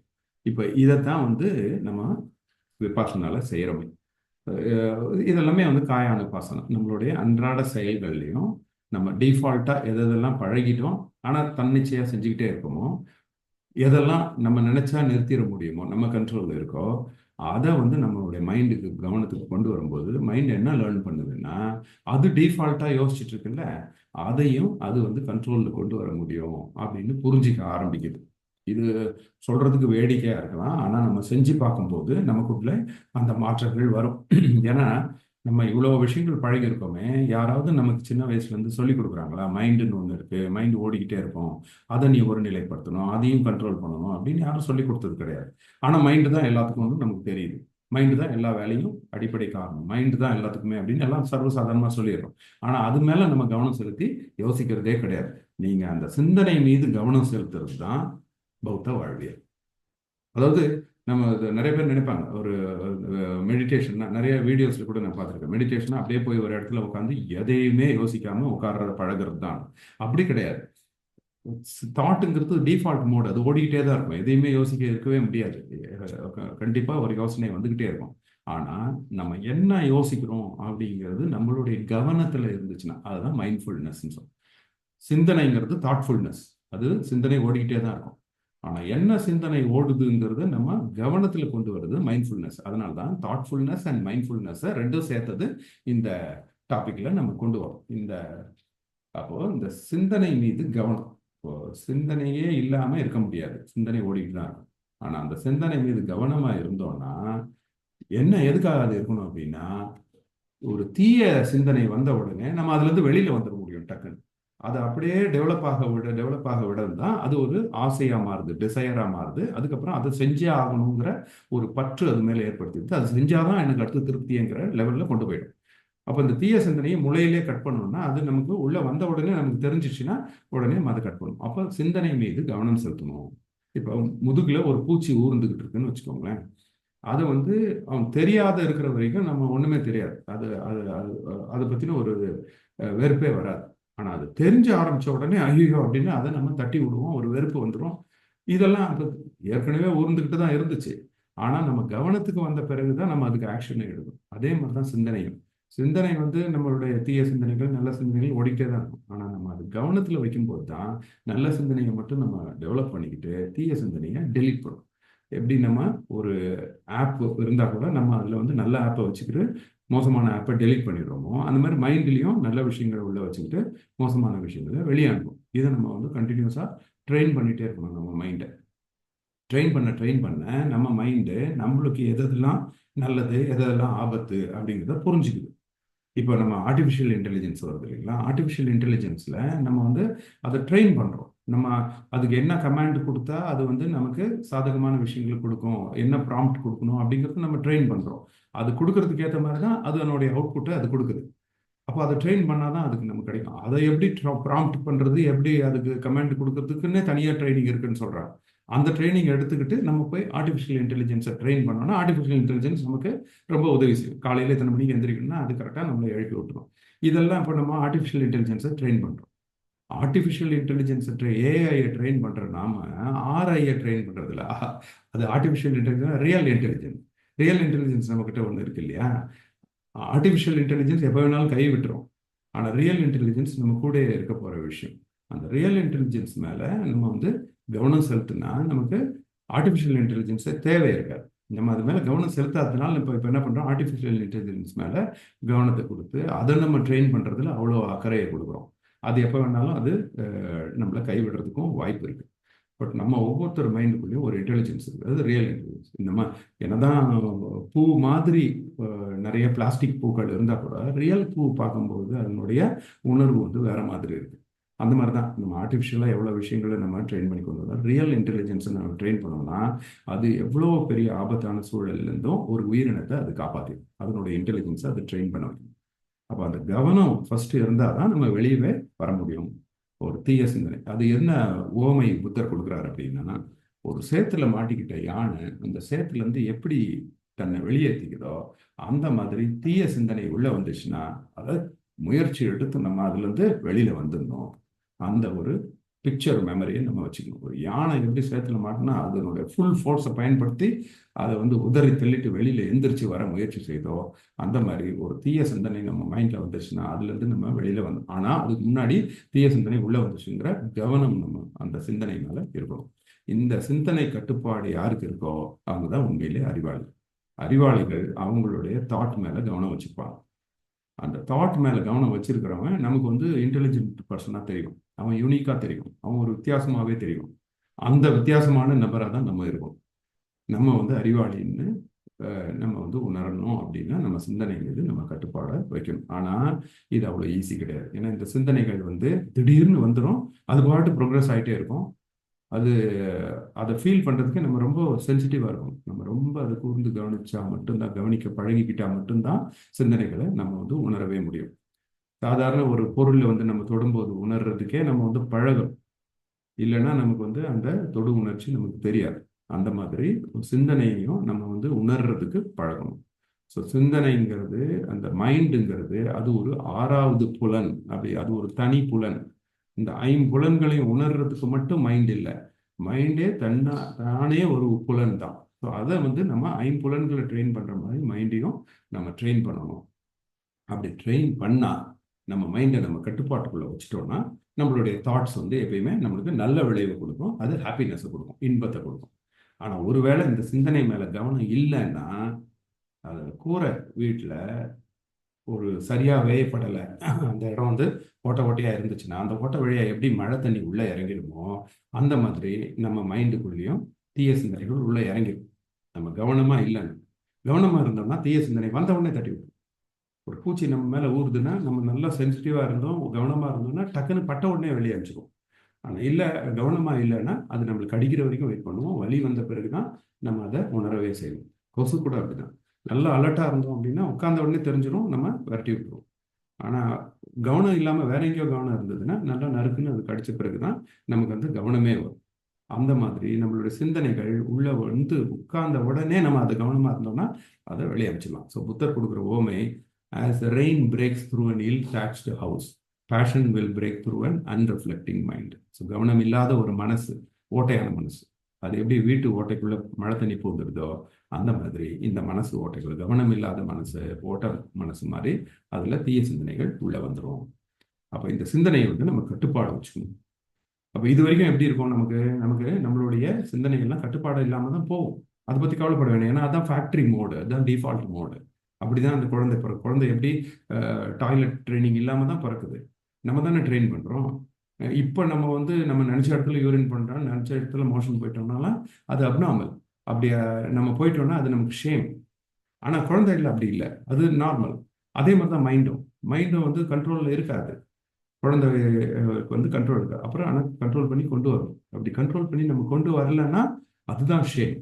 இப்போ இதைத்தான் வந்து நம்ம விபாசனால செய்கிறோமே. இதெல்லாமே வந்து காயானுபாசனம். நம்மளுடைய அன்றாட செயல்கள்லையும் நம்ம டிஃபால்ட்டாக எதெல்லாம் பழகிட்டோம் ஆனால் தன்னிச்சையாக செஞ்சுக்கிட்டே இருக்கோமோ, எதெல்லாம் நம்ம நினைச்சா நிறுத்திட முடியுமோ, நம்ம கண்ட்ரோலில் இருக்கோ, அதை வந்து நம்மளுடைய மைண்டுக்கு கவனத்துக்கு கொண்டு வரும்போது மைண்ட் என்ன லேர்ன் பண்ணுதுன்னா, அது டிஃபால்ட்டாக யோசிச்சுட்டு இருக்குல்ல, அதையும் அது வந்து கண்ட்ரோலில் கொண்டு வர முடியும் அப்படின்னு புரிஞ்சிக்க ஆரம்பிக்குது. இது சொல்றதுக்கு வேடிக்கையா இருக்கலாம், ஆனா நம்ம செஞ்சு பார்க்கும்போது நமக்குள்ள அந்த மாற்றங்கள் வரும். ஏன்னா நம்ம இவ்வளோ விஷயங்கள் பழகி இருக்கோமே, யாராவது நமக்கு சின்ன வயசுல இருந்து சொல்லி கொடுக்குறாங்களா, மைண்டுன்னு ஒன்று இருக்கு, மைண்ட் ஓடிக்கிட்டே இருக்கும், அதை நீ ஒரு நிலைப்படுத்தணும், அதையும் கண்ட்ரோல் பண்ணணும் அப்படின்னு யாரும் சொல்லி கொடுத்தது கிடையாது. ஆனா மைண்டு தான் எல்லாத்துக்கும் வந்து நமக்கு தெரியுது. மைண்டு தான் எல்லா வேலையும் அடிப்படை காரணம், மைண்டு தான் எல்லாத்துக்குமே அப்படின்னு எல்லாம் சர்வசாதாரணமாக சொல்லிடுறோம். ஆனால் அது மேலே நம்ம கவனம் செலுத்தி யோசிக்கிறதே கிடையாது. நீங்கள் அந்த சிந்தனை மீது கவனம் செலுத்துறது தான் பௌத்த வாழ்வியல். அதாவது நம்ம நிறைய பேர் நினைப்பாங்க ஒரு மெடிடேஷன்னா, நிறைய வீடியோஸ்ல கூட நான் பார்த்துருக்கேன், மெடிடேஷனா அப்படியே போய் ஒரு இடத்துல உட்காந்து எதையுமே யோசிக்காம உட்கார்றத பழகிறது தான். அப்படி கிடையாது. தாட்டுங்கிறது டிஃபால்ட் மோட், அது ஓடிக்கிட்டே தான் இருக்கும், எதையுமே யோசிக்க இருக்கவே முடியாது. கண்டிப்பா ஒரு யோசனை வந்துகிட்டே இருக்கும். ஆனா நம்ம என்ன யோசிக்கிறோம் அப்படிங்கிறது நம்மளுடைய கவனத்துல இருந்துச்சுன்னா அதுதான் மைண்ட்ஃபுல்னஸ். சிந்தனைங்கிறது தாட்ஃபுல்னஸ், அது சிந்தனை ஓடிக்கிட்டே தான் இருக்கும். ஆனா என்ன சிந்தனை ஓடுதுங்கிறது நம்ம கவனத்துல கொண்டு வருது மைண்ட்ஃபுல்னஸ். அதனால தான் தாட்ஃபுல்னஸ் அண்ட் மைண்ட்ஃபுல்னஸ் ரெண்டும் சேர்த்தது இந்த டாபிக்ல நம்ம கொண்டு வரோம். அப்போ இந்த சிந்தனை மீது கவனம், இப்போ சிந்தனையே இல்லாம இருக்க முடியாது, சிந்தனை ஓடிட்டு தான் இருக்கும். ஆனா அந்த சிந்தனை மீது கவனமா இருந்தோம்னா என்ன எதுக்காக அது இருக்கணும் அப்படின்னா, ஒரு தீய சிந்தனை வந்த உடனே நம்ம அதுல இருந்து வெளியில வந்துட முடியும் டக்குன்னு. அதை அப்படியே டெவலப் ஆக விட தான் அது ஒரு ஆசையா மாறுது, டிசையரா மாறுது. அதுக்கப்புறம் அதை செஞ்சே ஆகணுங்கிற ஒரு பற்று அது மேல ஏற்படுத்திடுது. அது செஞ்சாதான் எனக்கு அடுத்து திருப்திங்கிற லெவல்ல கொண்டு போயிடும். அப்போ இந்த தீய சிந்தனையை முளையிலே கட் பண்ணணும்னா அது நமக்கு உள்ள வந்த உடனே நமக்கு தெரிஞ்சிச்சுன்னா உடனே அதை கட் பண்ணணும். அப்போ சிந்தனை மீது கவனம் செலுத்தணும். இப்போ முதுகுல ஒரு பூச்சி ஊர்ந்துகிட்டு இருக்குன்னு வச்சுக்கோங்களேன், அது வந்து அவன் தெரியாத இருக்கிற வரைக்கும் நம்ம ஒண்ணுமே தெரியாது, அது அது அது அதை பத்தின ஒரு வெறுப்பே வராது. ஆனா அது தெரிஞ்ச ஆரம்பிச்ச உடனே ஐயோ அப்படின்னு அதை நம்ம தட்டி விடுவோம், ஒரு வெறுப்பு வந்துடும். இதெல்லாம் அது ஏற்கனவே ஊர்ந்துகிட்டு தான் இருந்துச்சு. ஆனா நம்ம கவனத்துக்கு வந்த பிறகுதான் நம்ம அதுக்கு ஆக்ஷன் எடுக்கணும். அதே மாதிரிதான் சிந்தனையும். சிந்தனை வந்து நம்மளுடைய தீய சிந்தனைகள் நல்ல சிந்தனைகள் ஓடிக்கிட்டே தான் இருக்கும். ஆனா நம்ம அது கவனத்துல வைக்கும்போது தான் நல்ல சிந்தனையை மட்டும் நம்ம டெவலப் பண்ணிக்கிட்டு தீய சிந்தனையை டெலீட் பண்ணும். எப்படி நம்ம ஒரு ஆப் இருந்தா கூட நம்ம அதுல வந்து நல்ல ஆப்பை வச்சுக்கிட்டு மோசமான ஆப்பை டெலீட் பண்ணிடுறோமோ, அந்த மாதிரி மைண்ட்லயும் நல்ல விஷயங்களை உள்ள வச்சுக்கிட்டு மோசமான விஷயங்களை வெளியே அனுப்பும். இதை நம்ம வந்து கண்டினியூஸா ட்ரெயின் பண்ணிட்டே இருக்கணும். நம்ம மைண்டை ட்ரெயின் பண்ண நம்ம மைண்டு நம்மளுக்கு எதெல்லாம் நல்லது எதெல்லாம் ஆபத்து அப்படிங்கிறத புரிஞ்சுக்குது. இப்போ நம்ம ஆர்டிஃபிஷியல் இன்டெலிஜென்ஸ் வருது இல்லைங்களா, ஆர்டிஃபிஷியல் இன்டெலிஜென்ஸில் நம்ம வந்து அதை ட்ரெயின் பண்ணுறோம். நம்ம அதுக்கு என்ன கமாண்ட் கொடுத்தா அது வந்து நமக்கு சாதகமான விஷயங்கள் கொடுக்கும், என்ன ப்ராம்ப்ட் கொடுக்கணும் அப்படிங்கிறது நம்ம ட்ரெயின் பண்ணுறோம். அது கொடுக்கறதுக்கு ஏற்ற மாதிரி தான் அது அதனுடைய அவுட்புட்டை அது கொடுக்குது. அப்போ அதை ட்ரெயின் பண்ணாதான் அதுக்கு நமக்கு கிடைக்கும். அதை எப்படி ப்ராம்ப்ட் பண்ணுறது, எப்படி அதுக்கு கமாண்ட் கொடுக்கறதுக்குன்னே தனியாக ட்ரைனிங் இருக்குன்னு சொல்கிறாங்க. அந்த ட்ரைனிங் எடுத்துக்கிட்டு நம்ம போய் ஆர்டிஃபிஷியல் இன்டெலிஜென்ஸை ட்ரெயின் பண்ணோம்னா ஆர்டிஃபிஷியல் இன்டெலிஜென்ஸ் நமக்கு ரொம்ப உதவி செய்யும். காலையில் எத்தனை மணிக்கு எந்திரிக்கணும்னா அது கரெக்டாக நம்மளை எழுப்பி விட்டுரும். இதெல்லாம் இப்போ நம்ம ஆர்டிஃபிஷியல் இன்டெலிஜென்ஸை ட்ரெயின் பண்ணுறோம். ஆர்டிஃபிஷியல் இன்டெலிஜென்ஸை ஏஐயை ட்ரெயின் பண்ணுற நாம ஆர்ஐயை ட்ரெயின் பண்ணுறதில்ல. அது artificial intelligence, real intelligence. Real intelligence நம்மக்கிட்ட ஒன்று இருக்கு இல்லையா. ஆர்டிஃபிஷியல் இன்டெலிஜென்ஸ் எப்போ வேணாலும் கை விட்டுரும். ஆனால் ரியல் இன்டெலிஜென்ஸ் நம்ம கூட இருக்க போகிற விஷயம். அந்த ரியல் இன்டெலிஜென்ஸ் மேலே நம்ம வந்து கவனம் செலுத்தினா நமக்கு ஆர்டிஃபிஷியல் இன்டெலிஜென்ஸே தேவை இருக்காது. நம்ம அது மேலே கவனம் செலுத்தாததுனால இப்போ என்ன பண்ணுறோம், ஆர்டிஃபிஷியல் இன்டெலிஜென்ஸ் மேலே கவனத்தை கொடுத்து அதை நம்ம ட்ரெயின் பண்ணுறதுல அவ்வளோ அக்கறையை கொடுக்குறோம். அது எப்போ வேணாலும் அது நம்மளை கைவிடுறதுக்கும் வாய்ப்பு இருக்குது. பட் நம்ம ஒவ்வொருத்தர் மைண்டுக்குள்ளேயும் ஒரு இன்டெலிஜென்ஸ் இருக்குது, அது ரியல் இன்டெலிஜென்ஸ். இந்த என்னதான் பூ மாதிரி நிறைய பிளாஸ்டிக் பூக்கள் இருந்தால் கூட ரியல் பூ பார்க்கும்போது அதனுடைய உணர்வு வந்து வேற மாதிரி இருக்கு. அந்த மாதிரி தான் நம்ம ஆர்டிஃபிஷியலாக எவ்வளோ விஷயங்களை நம்ம ட்ரெயின் பண்ணி கொண்டு வரோம். ரியல் இன்டெலிஜென்ஸை நம்ம ட்ரெயின் பண்ணோம்னா அது எவ்வளோ பெரிய ஆபத்தான சூழல்லேருந்தும் ஒரு உயிரினத்தை அது காப்பாற்றிடும். அதனுடைய இன்டெலிஜென்ஸை அது ட்ரெயின் பண்ண வைக்கும். அப்போ அந்த கவனம் ஃபர்ஸ்ட் இருந்தால் தான் நம்ம வெளியவே வர முடியும். ஒரு தீய சிந்தனை அது என்ன ஓமை புத்தர் கொடுக்குறாரு அப்படின்னா, ஒரு சேத்துல மாட்டிக்கிட்ட யானை அந்த சேத்துல இருந்து எப்படி தன்னை வெளியேற்றிக்குதோ அந்த மாதிரி தீய சிந்தனை உள்ள வந்துச்சுன்னா அதை முயற்சி எடுத்து நம்ம அதுல இருந்து வெளியில வந்துடணும். அந்த ஒரு பிக்சர் மெமரியை நம்ம வச்சுக்கணும். ஒரு யானை எப்படி சேத்துல மாட்டினா அதனுடைய ஃபுல் ஃபோர்ஸை பயன்படுத்தி அதை வந்து உதறி தள்ளிட்டு வெளியில எந்திரிச்சு வர முயற்சி செய்தோ அந்த மாதிரி ஒரு தீய சிந்தனை நம்ம மைண்ட்ல வந்துச்சுன்னா அதுல இருந்து நம்ம வெளியில வந்தோம். ஆனா அதுக்கு முன்னாடி தீய சிந்தனை உள்ள வந்துச்சுங்கிற கவனம் நம்ம அந்த சிந்தனை மேல இருக்கணும். இந்த சிந்தனை கட்டுப்பாடு யாருக்கு இருக்கோ அவங்க தான் உண்மையிலே அறிவாளி. அறிவாளிகள் அவங்களுடைய தாட் மேல கவனம் வச்சுப்பாங்க. அந்த தாட் மேல கவனம் வச்சிருக்கிறவன் நமக்கு வந்து இன்டெலிஜென்ட் பர்சனா தெரியும், அவன் யூனிக்கா தெரியும், அவன் ஒரு வித்தியாசமாவே தெரியும். அந்த வித்தியாசமான நபராக தான் நம்ம இருக்கோம். நம்ம வந்து அறிவாளின்னு நம்ம வந்து உணரணும் அப்படின்னா நம்ம சிந்தனை மீது நம்ம கட்டுப்பாடை வைக்கணும். ஆனால் இது அவ்வளோ ஈஸி கிடையாது. ஏன்னா இந்த சிந்தனைகள் வந்து திடீர்னு வந்துடும், அது பாட்டு ப்ரோக்ரஸ் ஆகிட்டே இருக்கும். அதை ஃபீல் பண்ணுறதுக்கு நம்ம ரொம்ப சென்சிட்டிவாக இருக்கும். நம்ம ரொம்ப அதை கூர்ந்து கவனிச்சா மட்டும்தான், கவனிக்க பழகிக்கிட்டா மட்டும்தான் சிந்தனைகளை நம்ம வந்து உணரவே முடியும். சாதாரண ஒரு பொருளை வந்து நம்ம தொடும்போது உணர்றதுக்கே நம்ம வந்து பழகும், இல்லைன்னா நமக்கு வந்து அந்த தொடு உணர்ச்சி நமக்கு தெரியாது. அந்த மாதிரி சிந்தனையையும் நம்ம வந்து உணர்றதுக்கு பழகணும். ஸோ சிந்தனைங்கிறது அந்த மைண்டுங்கிறது அது ஒரு ஆறாவது புலன், அப்படி அது ஒரு தனி புலன். இந்த ஐம்புலன்களையும் உணர்றதுக்கு மட்டும் மைண்ட் இல்லை, மைண்டே தானே ஒரு புலன் தான். ஸோ அதை வந்து நம்ம ஐம்புலன்களை ட்ரெயின் பண்ணுற மாதிரி மைண்டையும் நம்ம ட்ரெயின் பண்ணணும். அப்படி ட்ரெயின் பண்ணால் நம்ம மைண்டை நம்ம கட்டுப்பாட்டுக்குள்ளே வச்சுட்டோம்னா நம்மளுடைய தாட்ஸ் வந்து எப்பயுமே நம்மளுக்கு நல்ல விளைவை கொடுக்கும், அது ஹாப்பினஸை கொடுக்கும், இன்பத்தை கொடுக்கும். ஆனால் ஒருவேளை இந்த சிந்தனை மேலே கவனம் இல்லைன்னா அது கூரை வீட்டில் ஒரு சரியாக வேயப்படலை, அந்த இடம் வந்து ஓட்டை ஓட்டையாக இருந்துச்சுன்னா அந்த ஓட்டை வழியாக எப்படி மழை தண்ணி உள்ளே இறங்கிடுமோ அந்த மாதிரி நம்ம மைண்டுக்குள்ளேயும் தீய சிந்தனைகள் உள்ளே இறங்கிடும். நம்ம கவனமாக இல்லைன்னு, கவனமாக இருந்தோம்னா தீய சிந்தனை வந்த உடனே தட்டி விடும். ஒரு பூச்சி நம்ம மேலே ஊறுதுன்னா நம்ம நல்லா சென்சிட்டிவாக இருந்தோம், கவனமாக இருந்தோம்னா டக்குன்னு பட்ட உடனே வெளியே அனுப்பிச்சிடும். ஆனால் இல்லை, கவனமாக இல்லைன்னா அது நம்மளுக்கு அடிக்கிற வரைக்கும் வெயிட் பண்ணுவோம். வலி வந்த பிறகு தான் நம்ம அதை உணரவே செய்வோம். கொசு கூட அப்படிதான், நல்லா அலர்ட்டாக இருந்தோம் அப்படின்னா உட்கார்ந்த உடனே தெரிஞ்சிடும், நம்ம விரட்டி விட்டுருவோம். ஆனால் கவனம் இல்லாமல் வேற எங்கேயோ கவனம் இருந்ததுன்னா நல்லா நறுக்குன்னு அது கடிச்ச பிறகு தான் நமக்கு வந்து கவனமே வரும். அந்த மாதிரி நம்மளுடைய சிந்தனைகள் உள்ள வந்து உட்கார்ந்த உடனே நம்ம அதை கவனமாக இருந்தோம்னா அதை வெளியே அமைச்சிடலாம். ஸோ புத்தர் கொடுக்குற ஓமை, as the rain breaks through an ill-thatched house, passion will break through an unreflecting mind. So கவனம் இல்லாத ஒரு மனசு, ஓட்டையான மனசு, அது எப்படி வீட்டு ஓட்டைக்குள்ள மழை தண்ணி போந்துருதோ அந்த மாதிரி இந்த மனசு ஓட்டைக்குள்ள, கவனம் இல்லாத மனசு ஓட்ட மனசு மாதிரி அதுல தீய சிந்தனைகள் உள்ள வந்துடும். அப்போ இந்த சிந்தனையை வந்து நம்ம கட்டுப்பாடு வச்சுக்கணும். அப்போ இது வரைக்கும் எப்படி இருக்கும், நமக்கு நமக்கு நம்மளுடைய சிந்தனைகள்லாம் கட்டுப்பாடு இல்லாமல் தான் போகும். அதை பற்றி கவலைப்பட வேணும், ஏன்னா அதான் ஃபேக்ட்ரி மோடு, அதுதான் டிஃபால்ட் மோடு. அப்படிதான் அந்த குழந்தை எப்படி டாய்லெட் ட்ரைனிங் இல்லாமல் தான் பிறக்குது, நம்ம தானே ட்ரெயின் பண்ணுறோம். இப்போ நம்ம வந்து நம்ம நினச்ச இடத்துல யூரின் பண்ணுறோம், நினச்ச இடத்துல மோஷன் போயிட்டோம்னாலாம் அது அப்நார்மல். அப்படி நம்ம போயிட்டோம்னா அது நமக்கு ஷேம். ஆனால் குழந்தைகள் அப்படி இல்லை, அது நார்மல். அதே மாதிரி தான் மைண்டும் வந்து கண்ட்ரோலில் இருக்காது. குழந்தைக்கு வந்து கண்ட்ரோல் இருக்காது. அப்புறம் ஆனால் கண்ட்ரோல் பண்ணி கொண்டு வரும். அப்படி கண்ட்ரோல் பண்ணி நம்ம கொண்டு வரலன்னா அதுதான் ஷேம்.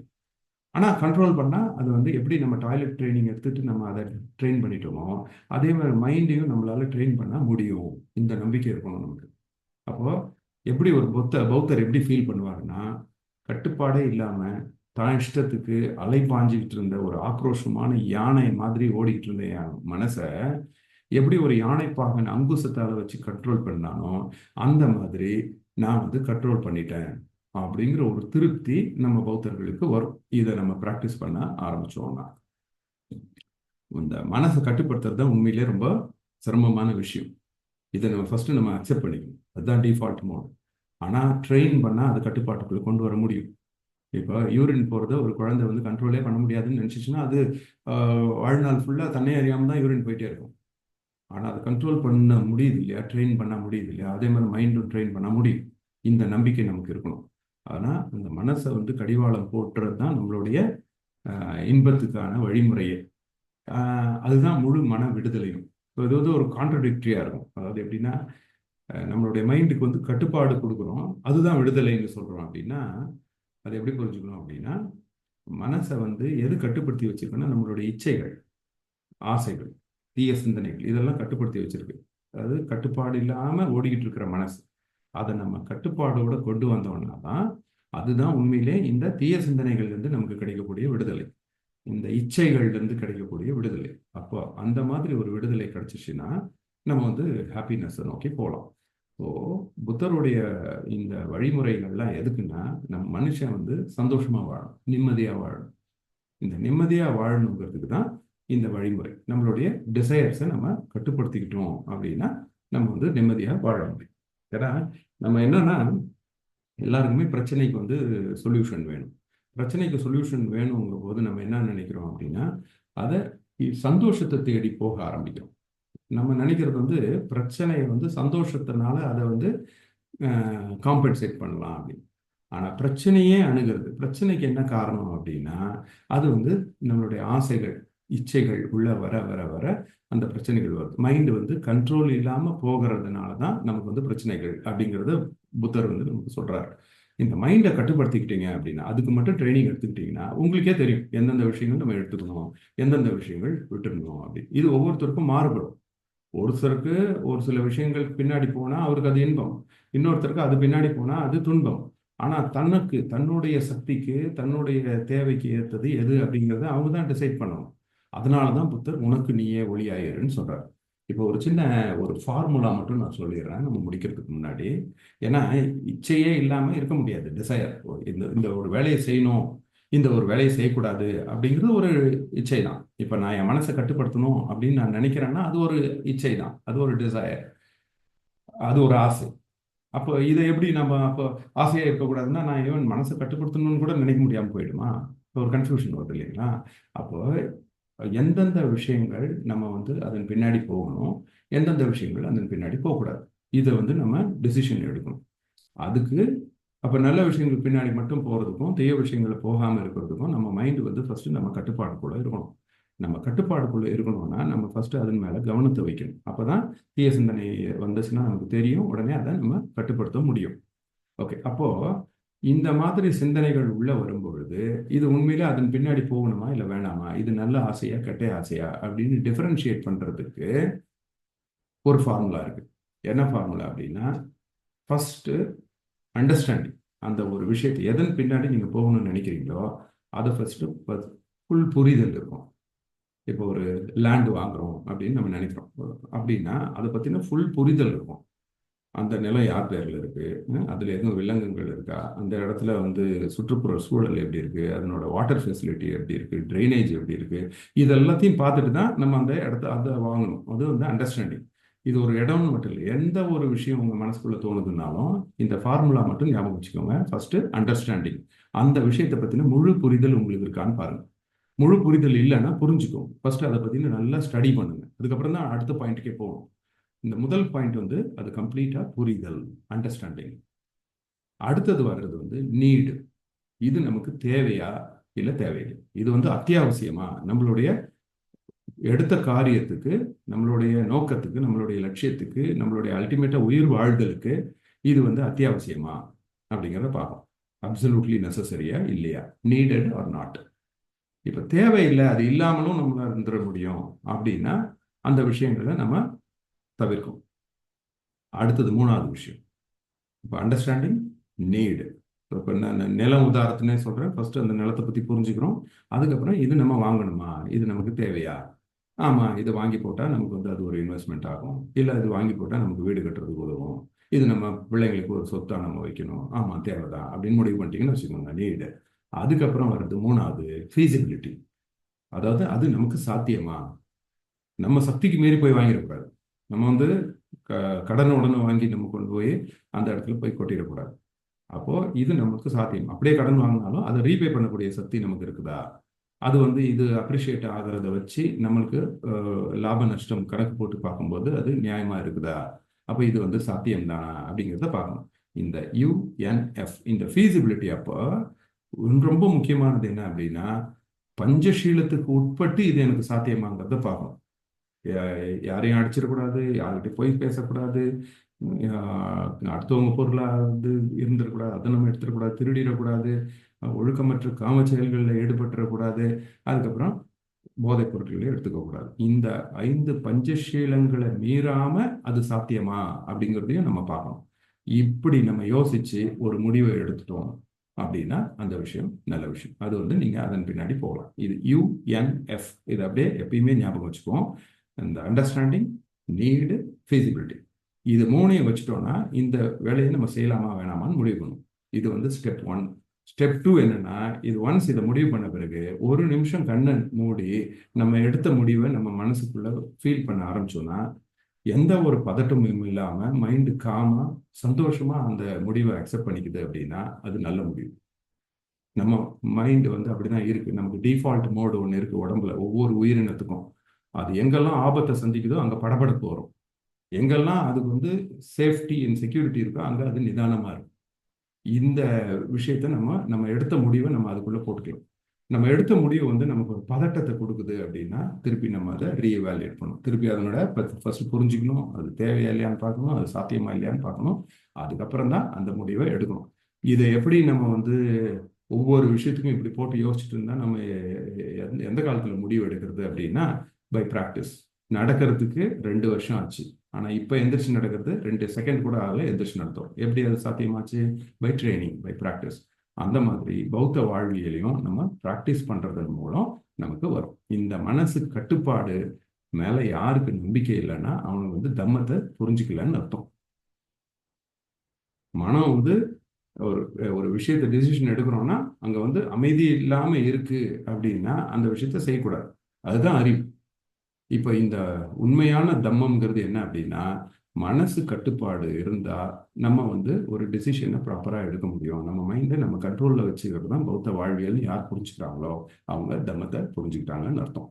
ஆனால் கண்ட்ரோல் பண்ணால் அது வந்து எப்படி நம்ம டாய்லெட் ட்ரைனிங் எடுத்துகிட்டு நம்ம அதை ட்ரெயின் பண்ணிட்டோமோ அதே மாதிரி மைண்டையும் நம்மளால் ட்ரெயின் பண்ண முடியும். இந்த நம்பிக்கை இருக்கணும் நமக்கு. அப்போது எப்படி ஒரு பௌத்தர் எப்படி ஃபீல் பண்ணுவாருன்னா, கட்டுப்பாடே இல்லாமல் தான் இஷ்டத்துக்கு அலைப்பாஞ்சிக்கிட்டு இருந்த ஒரு ஆக்ரோஷமான யானை மாதிரி ஓடிக்கிட்டு இருந்த என் மனசை எப்படி ஒரு யானைப்பாகன் அங்குசத்தால் வச்சு கண்ட்ரோல் பண்ணானோ அந்த மாதிரி நான் வந்து கண்ட்ரோல் பண்ணிட்டேன் அப்படிங்கிற ஒரு திருப்தி நம்ம பௌத்தர்களுக்கு வரும். இதை நம்ம ப்ராக்டிஸ் பண்ண ஆரம்பிச்சோம்னா இந்த மனசை கட்டுப்படுத்துறது தான் உண்மையிலே ரொம்ப சிரமமான விஷயம். இதை நம்ம ஃபர்ஸ்ட் நம்ம அக்செப்ட் பண்ணிக்கணும். அதுதான் டிஃபால்ட் மோட். ஆனால் ட்ரெயின் பண்ணால் அது கட்டுப்பாட்டுக்குள்ளே கொண்டு வர முடியும். இப்போ யூரின் போகிறத ஒரு குழந்தை வந்து கண்ட்ரோலே பண்ண முடியாதுன்னு நினச்சிச்சுன்னா அது வாழ்நாள் ஃபுல்லாக தன்னை அறியாமல் தான் யூரின் போயிட்டே இருக்கும். ஆனால் அதை கண்ட்ரோல் பண்ண முடியுது இல்லையா, ட்ரெயின் பண்ண முடியுது இல்லையா, அதே மாதிரி மைண்டும் ட்ரெயின் பண்ண முடியும். இந்த நம்பிக்கை நமக்கு இருக்கணும். ஆனால் அந்த மனசை வந்து கடிவாளம் போட்டுறது தான் நம்மளுடைய இன்பத்துக்கான வழிமுறையே. அதுதான் முழு மன விடுதலையும். இது வந்து ஒரு கான்ட்ரடிக்டரியாக இருக்கும். அதாவது எப்படின்னா, நம்மளுடைய மைண்டுக்கு வந்து கட்டுப்பாடு கொடுக்குறோம், அதுதான் விடுதலைன்னு சொல்கிறோம். அப்படின்னா அதை எப்படி புரிஞ்சுக்கணும் அப்படின்னா, மனசை வந்து எது கட்டுப்படுத்தி வச்சிருக்கோன்னா நம்மளுடைய இச்சைகள், ஆசைகள், தீய சிந்தனைகள் இதெல்லாம் கட்டுப்படுத்தி வச்சிருக்கு. அதாவது கட்டுப்பாடு இல்லாமல் ஓடிக்கிட்டு இருக்கிற மனசு, அதை நம்ம கட்டுப்பாடோட கொண்டு வந்தோம்னா தான் அதுதான் உண்மையிலே இந்த தீய சிந்தனைகள்லேருந்து நமக்கு கிடைக்கக்கூடிய விடுதலை, இந்த இச்சைகள்லேருந்து கிடைக்கக்கூடிய விடுதலை. அப்போ அந்த மாதிரி ஒரு விடுதலை கிடைச்சிச்சுன்னா நம்ம வந்து ஹாப்பினஸை நோக்கி போகலாம். ஸோ புத்தருடைய இந்த வழிமுறைகள்லாம் எதுக்குன்னா, நம்ம மனுஷன் வந்து சந்தோஷமாக வாழணும், நிம்மதியாக வாழணும். இந்த நிம்மதியாக வாழணுங்கிறதுக்கு தான் இந்த வழிமுறை. நம்மளுடைய டிசையர்ஸை நம்ம கட்டுப்படுத்திக்கிட்டோம் அப்படின்னா நம்ம வந்து நிம்மதியாக வாழ முடியும். ஏன்னா நம்ம என்னன்னா, எல்லாருக்குமே பிரச்சனைக்கு வந்து சொல்யூஷன் வேணும். பிரச்சனைக்கு சொல்யூஷன் வேணுங்கிற போது நம்ம என்ன நினைக்கிறோம் அப்படின்னா, அதை சந்தோஷத்தை தேடி போக ஆரம்பிக்கிறோம். நம்ம நினைக்கிறது வந்து பிரச்சனையை வந்து சந்தோஷத்தினால அதை வந்து காம்பன்சேட் பண்ணலாம் அப்படின்னு. ஆனால் பிரச்சனையே அணுகிறது, பிரச்சனைக்கு என்ன காரணம் அப்படின்னா, அது வந்து நம்மளுடைய ஆசைகள், இச்சைகள் உள்ள வர வர வர அந்த பிரச்சனைகள் வருது. மைண்டு வந்து கண்ட்ரோல் இல்லாமல் போகிறதுனால தான் நமக்கு வந்து பிரச்சனைகள் அப்படிங்கிறத புத்தர் வந்து நமக்கு சொல்றாரு. இந்த மைண்டை கட்டுப்படுத்திக்கிட்டீங்க அப்படின்னா, அதுக்கு மட்டும் ட்ரைனிங் எடுத்துக்கிட்டீங்கன்னா உங்களுக்கே தெரியும் எந்தெந்த விஷயங்கள் நம்ம எடுத்துக்கணும், எந்தெந்த விஷயங்கள் விட்டுருணும் அப்படின்னு. இது ஒவ்வொருத்தருக்கும் மாறுபடும். ஒருத்தருக்கு ஒரு சில விஷயங்கள் பின்னாடி போனால் அவருக்கு அது இன்பம், இன்னொருத்தருக்கு அது பின்னாடி போனால் அது துன்பம். ஆனால் தன்னுக்கு, தன்னுடைய சக்திக்கு, தன்னுடைய தேவைக்கு ஏற்றது எது அப்படிங்கிறத அவங்க தான் டிசைட் பண்ணணும். அதனால தான் புத்தர் உனக்கு நீயே ஒளியாயிருன்னு சொல்றாரு. இப்போ ஒரு சின்ன ஒரு ஃபார்முலா மட்டும் நான் சொல்லிடுறேன் நம்ம முடிக்கிறதுக்கு முன்னாடி. ஏன்னா இச்சையே இல்லாமல் இருக்க முடியாது. டிசையர், இந்த இந்த ஒரு வேலையை செய்யணும், இந்த ஒரு வேலையை செய்யக்கூடாது அப்படிங்கிறது ஒரு இச்சை தான். இப்போ நான் என் மனசை கட்டுப்படுத்தணும் அப்படின்னு நான் நினைக்கிறேன்னா அது ஒரு இச்சை தான், அது ஒரு டிசையர், அது ஒரு ஆசை. அப்போ இதை எப்படி நம்ம அப்போ ஆசையாக இருக்கக்கூடாதுன்னா நான் ஈவன் மனசை கட்டுப்படுத்தணும்னு கூட நினைக்க முடியாமல் போயிடுமா? ஒரு கன்ஃபியூஷன் வருது இல்லைங்களா? அப்போ எந்தெந்த விஷயங்கள் நம்ம வந்து அதன் பின்னாடி போகணும், எந்தெந்த விஷயங்கள் அதன் பின்னாடி போகக்கூடாது, இதை வந்து நம்ம டிசிஷன் எடுக்கணும். அதுக்கு அப்போ நல்ல விஷயங்கள் பின்னாடி மட்டும் போகிறதுக்கும் தீய விஷயங்களை போகாமல் இருக்கிறதுக்கும் நம்ம மைண்டு வந்து ஃபஸ்ட்டு நம்ம கட்டுப்பாடுக்குள்ளே இருக்கணும். நம்ம கட்டுப்பாடுக்குள்ளே இருக்கணும்னா நம்ம ஃபஸ்ட்டு அதன் மேலே கவனத்தை வைக்கணும். அப்போ தான் தீய சிந்தனை வந்துச்சுன்னா நமக்கு தெரியும், உடனே அதை நம்ம கட்டுப்படுத்த முடியும். ஓகே, அப்போது இந்த மாதிரி சிந்தனைகள் உள்ளே வரும்பொழுது இது உண்மையிலே அதன் பின்னாடி போகணுமா இல்லை வேணாமா, இது நல்ல ஆசையா கெட்ட ஆசையா அப்படின்னு டிஃபரன்ஷியேட் பண்ணுறதுக்கு ஒரு ஃபார்முலா இருக்குது. என்ன ஃபார்முலா அப்படின்னா, ஃபஸ்ட்டு அண்டர்ஸ்டாண்டிங். அந்த ஒரு விஷயத்தை எதன் பின்னாடி நீங்கள் போகணும்னு நினைக்கிறீங்களோ அதை ஃபஸ்ட்டு ஃபுல் புரிதல் இருக்கும். இப்போ ஒரு லேண்டு வாங்குறோம் அப்படின்னு நம்ம நினைக்கிறோம் அப்படின்னா அதை பற்றின ஃபுல் புரிதல் இருக்கும். அந்த நிலம் யார் பேரில் இருக்குது, அதில் எதுவும் விலங்குகள் இருக்கா, அந்த இடத்துல வந்து சுற்றுப்புற சூழல் எப்படி இருக்குது, அதனோட வாட்டர் ஃபெசிலிட்டி எப்படி இருக்குது, ட்ரைனேஜ் எப்படி இருக்குது, இது எல்லாத்தையும் பார்த்துட்டு தான் நம்ம அந்த இடத்த அதை வாங்கணும். அது வந்து அண்டர்ஸ்டாண்டிங். இது ஒரு இடம்னு மட்டும் இல்லை, எந்த ஒரு விஷயம் உங்கள் மனசுக்குள்ளே தோணுதுனாலும் இந்த ஃபார்முலா மட்டும் ஞாபகம் வச்சுக்கோங்க. First understanding. அந்த விஷயத்தை பற்றின முழு புரிதல் உங்களுக்கு இருக்கான்னு பாருங்கள். முழு புரிதல் இல்லைன்னா புரிஞ்சுக்கோங்க. ஃபஸ்ட்டு அதை பற்றின நல்லா ஸ்டடி பண்ணுங்க, அதுக்கப்புறம் தான் அடுத்த பாயிண்ட்டுக்கே போகணும். இந்த முதல் பாயிண்ட் வந்து அது கம்ப்ளீட்டாக புரிதல், அண்டர்ஸ்டாண்டிங். அடுத்தது வர்றது வந்து நீடு. இது நமக்கு தேவையா இல்லை தேவையில்லை, இது வந்து அத்தியாவசியமா, நம்மளுடைய எடுத்த காரியத்துக்கு, நம்மளுடைய நோக்கத்துக்கு, நம்மளுடைய லட்சியத்துக்கு, நம்மளுடைய அல்டிமேட்டாக உயிர் வாழ்தலுக்கு இது வந்து அத்தியாவசியமா அப்படிங்கிறத பார்ப்போம். அப்சல்யூட்லி நெசசரியா இல்லையா, நீடட் ஆர் நாட். இப்போ தேவையில்லை, அது இல்லாமலும் நம்மளால் இருந்துட முடியும் அப்படின்னா அந்த விஷயங்களை நம்ம தவிர்க்கும். அடுத்தது மூணாவது விஷயம், இப்போ அண்டர்ஸ்டாண்டிங், நீடு. இப்போ நான் நிலம் உதாரணத்தினே சொல்கிறேன். ஃபஸ்ட்டு அந்த நிலத்தை பற்றி புரிஞ்சுக்கிறோம், அதுக்கப்புறம் இது நம்ம வாங்கணுமா, இது நமக்கு தேவையா, ஆமாம் இது வாங்கி போட்டால் நமக்கு வந்து அது ஒரு இன்வெஸ்ட்மெண்ட் ஆகும், இல்லை இது வாங்கி போட்டால் நமக்கு வீடு கட்டுறதுக்கு உதவும், இது நம்ம பிள்ளைங்களுக்கு ஒரு சொத்தாக நம்ம வைக்கணும், ஆமாம் தேவைதான் அப்படின்னு முடிவு பண்ணிட்டீங்கன்னு வச்சுக்கோங்க, நீடு. அதுக்கப்புறம் வர்றது மூணாவது ஃபீசிபிலிட்டி. அதாவது அது நமக்கு சாத்தியமா, நம்ம சக்திக்கு மீறி போய் வாங்கிடக்கூடாது. நம்ம வந்து கடனை உடனே வாங்கி நம்ம கொண்டு போய் அந்த இடத்துல போய் கொட்டிடக்கூடாது. அப்போ இது நமக்கு சாத்தியம். அப்படியே கடன் வாங்கினாலும் அதை ரீபே பண்ணக்கூடிய சக்தி நமக்கு இருக்குதா, அது வந்து இது அப்ரிஷியேட் ஆகிறத வச்சு நம்மளுக்கு லாப நஷ்டம் கணக்கு போட்டு பார்க்கும்போது அது நியாயமா இருக்குதா, அப்போ இது வந்து சாத்தியம் தானா அப்படிங்கிறத பார்க்கணும். இந்த யுஎன்எஃப் இந்த ஃபீசிபிலிட்டி அப்போ ரொம்ப முக்கியமானது என்ன அப்படின்னா, பஞ்சசீலத்துக்கு உட்பட்டு இது எனக்கு சாத்தியமாங்கிறத பார்க்கணும். யாரையும் அடிச்சிடக்கூடாது, யார்கிட்ட போய் பேசக்கூடாது, அடுத்தவங்க பொருளா வந்து இருந்துடக்கூடாது, அதை நம்ம எடுத்துடக்கூடாது, திருடிடக்கூடாது, ஒழுக்கமற்ற காம செயல்களில் ஈடுபட்டுறக்கூடாது, அதுக்கப்புறம் போதைப் பொருட்களை எடுத்துக்க கூடாது. இந்த 5 பஞ்சசீலங்களை மீறாம அது சாத்தியமா அப்படிங்கிறதையும் நம்ம பார்க்கணும். இப்படி நம்ம யோசிச்சு ஒரு முடிவை எடுத்துட்டோம் அப்படின்னா அந்த விஷயம் நல்ல விஷயம். அது வந்து நீங்க அதன் பின்னாடி போகலாம். இது யுஎன்எஃப், இது அப்படியே எப்பயுமே ஞாபகம் வச்சுக்குவோம். இந்த அண்டர்ஸ்டாண்டிங், நீடு, ஃபீசிபிலிட்டி, இது 3ஐயும் வச்சுட்டோம்னா இந்த வேலையை நம்ம செய்யலாமா வேணாமான்னு முடிவு பண்ணணும். இது வந்து ஸ்டெப் 1. ஸ்டெப் 2 என்னன்னா, இது ஒன்ஸ் இதை முடிவு பண்ண பிறகு ஒரு நிமிஷம் கண்ணை மூடி நம்ம எடுத்த முடிவை நம்ம மனசுக்குள்ள ஃபீல் பண்ண ஆரம்பிச்சோம்னா, எந்த ஒரு பதட்டமும் இல்லாம மைண்டு காமா சந்தோஷமா அந்த முடிவை அக்செப்ட் பண்ணிக்குது அப்படின்னா அது நல்ல முடிவு. நம்ம மைண்டு வந்து அப்படிதான் இருக்கு. நமக்கு டிஃபால்ட் மோடு ஒன்று இருக்கு உடம்புல, ஒவ்வொரு உயிரினத்துக்கும். அது எங்கெல்லாம் ஆபத்தை சந்திக்குதோ அங்க படபடப்பு வரும். எங்கெல்லாம் அதுக்கு வந்து சேஃப்டி அண்ட் செக்யூரிட்டி இருக்கோ அங்க அது நிதானமா இருக்கும். இந்த விஷயத்த நம்ம எடுத்த முடிவை நம்ம அதுக்குள்ள போட்டுக்கலாம். நம்ம எடுத்த முடிவு வந்து நமக்கு ஒரு பதட்டத்தை கொடுக்குது அப்படின்னா திருப்பி நம்ம அதை ரீஎவாலுவேட் பண்ணணும். திருப்பி அதனோட ஃபர்ஸ்ட் புரிஞ்சுக்கணும், அது தேவையா இல்லையான்னு பார்க்கணும், அது சாத்தியமா இல்லையான்னு பார்க்கணும், அதுக்கப்புறம் தான் அந்த முடிவை எடுக்கணும். இதை எப்படி நம்ம வந்து ஒவ்வொரு விஷயத்துக்கும் இப்படி போட்டு யோசிச்சுட்டு இருந்தா நம்ம எந்த காலத்துல முடிவு எடுக்கிறது அப்படின்னா, பை ப்ராக்டிஸ். நடக்கிறதுக்கு 2 வருஷம் ஆச்சு, ஆனா இப்ப எந்திரிச்சு நடக்கிறது 2 செகண்ட் கூட ஆகல எந்திரிச்சு நடத்தோம். எப்படி அது சாத்தியமாச்சு? By training, by practice. அந்த மாதிரி பௌத்த வாழ்வியலையும் நம்ம ப்ராக்டிஸ் பண்றதன் மூலம் நமக்கு வரும். இந்த மனசு கட்டுப்பாடு மேல யாருக்கு நம்பிக்கை இல்லைன்னா அவனுக்கு வந்து தம்மத்தை புரிஞ்சுக்கலன்னு அர்த்தம். மனம் வந்து ஒரு ஒரு விஷயத்த டிசிஷன் எடுக்கிறோம்னா அங்க வந்து அமைதி இல்லாம இருக்கு அப்படின்னா அந்த விஷயத்த செய்யக்கூடாது. அதுதான் அறிவு. இப்ப இந்த உண்மையான தம்மம்ங்கிறது என்ன அப்படின்னா, மனசு கட்டுப்பாடு இருந்தா நம்ம வந்து ஒரு டிசிஷனை ப்ராப்பரா எடுக்க முடியும். நம்ம மைண்டை நம்ம கண்ட்ரோல்ல வச்சுக்கிறது தான் பௌத்த வாழ்வியல். யார் புரிஞ்சுக்கிறாங்களோ அவங்க தம்மத்தை புரிஞ்சுக்கிட்டாங்கன்னு அர்த்தம்.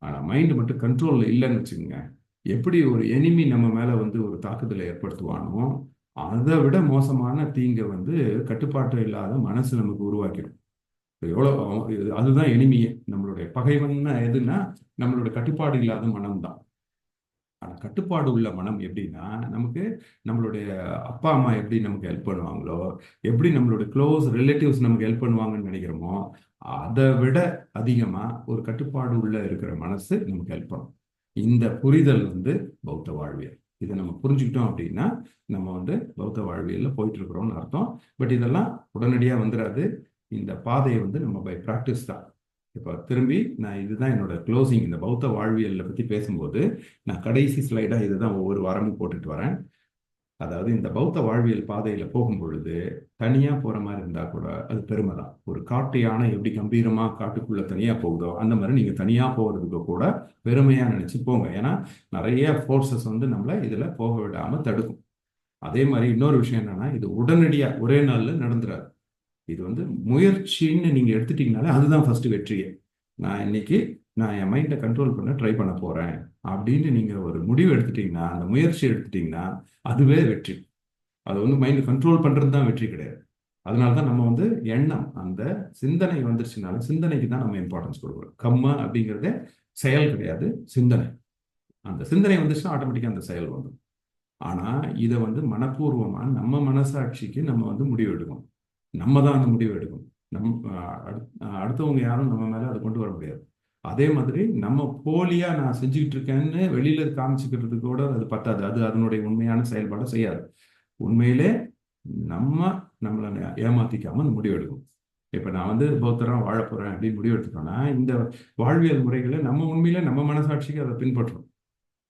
ஆனா மைண்ட் மட்டும் கண்ட்ரோல்ல இல்லைன்னு வச்சுக்கோங்க, எப்படி ஒரு எனிமி நம்ம மேல வந்து ஒரு தாக்குதலை ஏற்படுத்துவானோ அதை விட மோசமான தீங்கை வந்து கட்டுப்பாட்டு இல்லாத மனசு நமக்கு உருவாக்கிடும். எவ்வளோ அதுதான் எனிமியே. நம்மளுடைய பகைவன்னா எதுன்னா நம்மளுடைய கட்டுப்பாடு இல்லாத மனம் தான். ஆனா கட்டுப்பாடு உள்ள மனம் எப்படின்னா, நமக்கு நம்மளுடைய அப்பா அம்மா எப்படி நமக்கு ஹெல்ப் பண்ணுவாங்களோ, எப்படி நம்மளுடைய க்ளோஸ் ரிலேட்டிவ்ஸ் நமக்கு ஹெல்ப் பண்ணுவாங்கன்னு நினைக்கிறோமோ, அதை விட அதிகமா ஒரு கட்டுப்பாடு உள்ள இருக்கிற மனசு நமக்கு ஹெல்ப் பண்ணும். இந்த புரிதல் வந்து பௌத்த வாழ்வியல். இதை நம்ம புரிஞ்சுக்கிட்டோம் அப்படின்னா நம்ம வந்து பௌத்த வாழ்வியல்ல போயிட்டு இருக்கிறோம்னு அர்த்தம். பட் இதெல்லாம் உடனடியா வந்துடாது. இந்த பாதையை வந்து நம்ம பை ப்ராக்டிஸ் தான். இப்போ திரும்பி நான் இதுதான் என்னோட க்ளோசிங். இந்த பௌத்த வாழ்வியலை பற்றி பேசும்போது நான் கடைசி ஸ்லைடாக இதுதான் ஒவ்வொரு வாரமும் போட்டுட்டு வரேன். அதாவது இந்த பௌத்த வாழ்வியல் பாதையில் போகும் பொழுது தனியாக போகிற மாதிரி இருந்தால் கூட அது பெருமை தான். ஒரு காட்டு யானை எப்படி கம்பீரமாக காட்டுக்குள்ளே தனியாக போகுதோ அந்த மாதிரி நீங்கள் தனியாக போகிறதுக்கு கூட பெருமையாக நினச்சி போங்க. ஏன்னா நிறைய ஃபோர்ஸஸ் வந்து நம்மளை இதில் போக விடாமல் தடுக்கும். அதே மாதிரி இன்னொரு விஷயம் என்னன்னா, இது உடனடியாக ஒரே நாளில் நடந்துடாது. இது வந்து முயற்சின்னு நீங்க எடுத்துட்டீங்கனாலே அதுதான் ஃபர்ஸ்ட் வெற்றியே. நான் இன்னைக்கு என் மைண்டை கண்ட்ரோல் பண்ண ட்ரை பண்ண போறேன் அப்படின்னு நீங்க ஒரு முடிவு எடுத்துட்டீங்கன்னா, அந்த முயற்சி எடுத்துட்டீங்கன்னா அதுவே வெற்றி. அது வந்து மைண்டை கண்ட்ரோல் பண்றது தான் வெற்றி கிடையாது. அதனாலதான் நம்ம வந்து எண்ணம், அந்த சிந்தனை வந்துருச்சுனால சிந்தனைக்கு தான் நம்ம இம்பார்ட்டன்ஸ் கொடுக்குறோம். கம்மா அப்படிங்கிறதே செயல் கிடையாது, சிந்தனை. அந்த சிந்தனை வந்துச்சுன்னா ஆட்டோமேட்டிக்கா அந்த செயல் வந்துடும். ஆனா இதை வந்து மனப்பூர்வமா நம்ம மனசாட்சிக்கு நம்ம வந்து முடிவு எடுக்கணும். நம்ம தான் அந்த முடிவு எடுக்கணும். அடுத்தவங்க யாரும் நம்ம மேல அதை கொண்டு வர முடியாது. அதே மாதிரி நம்ம போலியா நான் செஞ்சுக்கிட்டு இருக்கேன்னு வெளியில காமிச்சுக்கிறதுக்கு கூட அது பத்தாது. அது அதனுடைய உண்மையான செயல்பாடை செய்யாது. உண்மையிலே நம்மளை ஏமாத்திக்காம அந்த முடிவு எடுக்கணும். இப்ப நான் வந்து பௌத்தரா வாழ போறேன் அப்படின்னு முடிவு எடுத்துட்டோம்னா இந்த வாழ்வியல் முறைகளை நம்ம உண்மையிலே நம்ம மனசாட்சிக்கு அதை பின்பற்றணும்.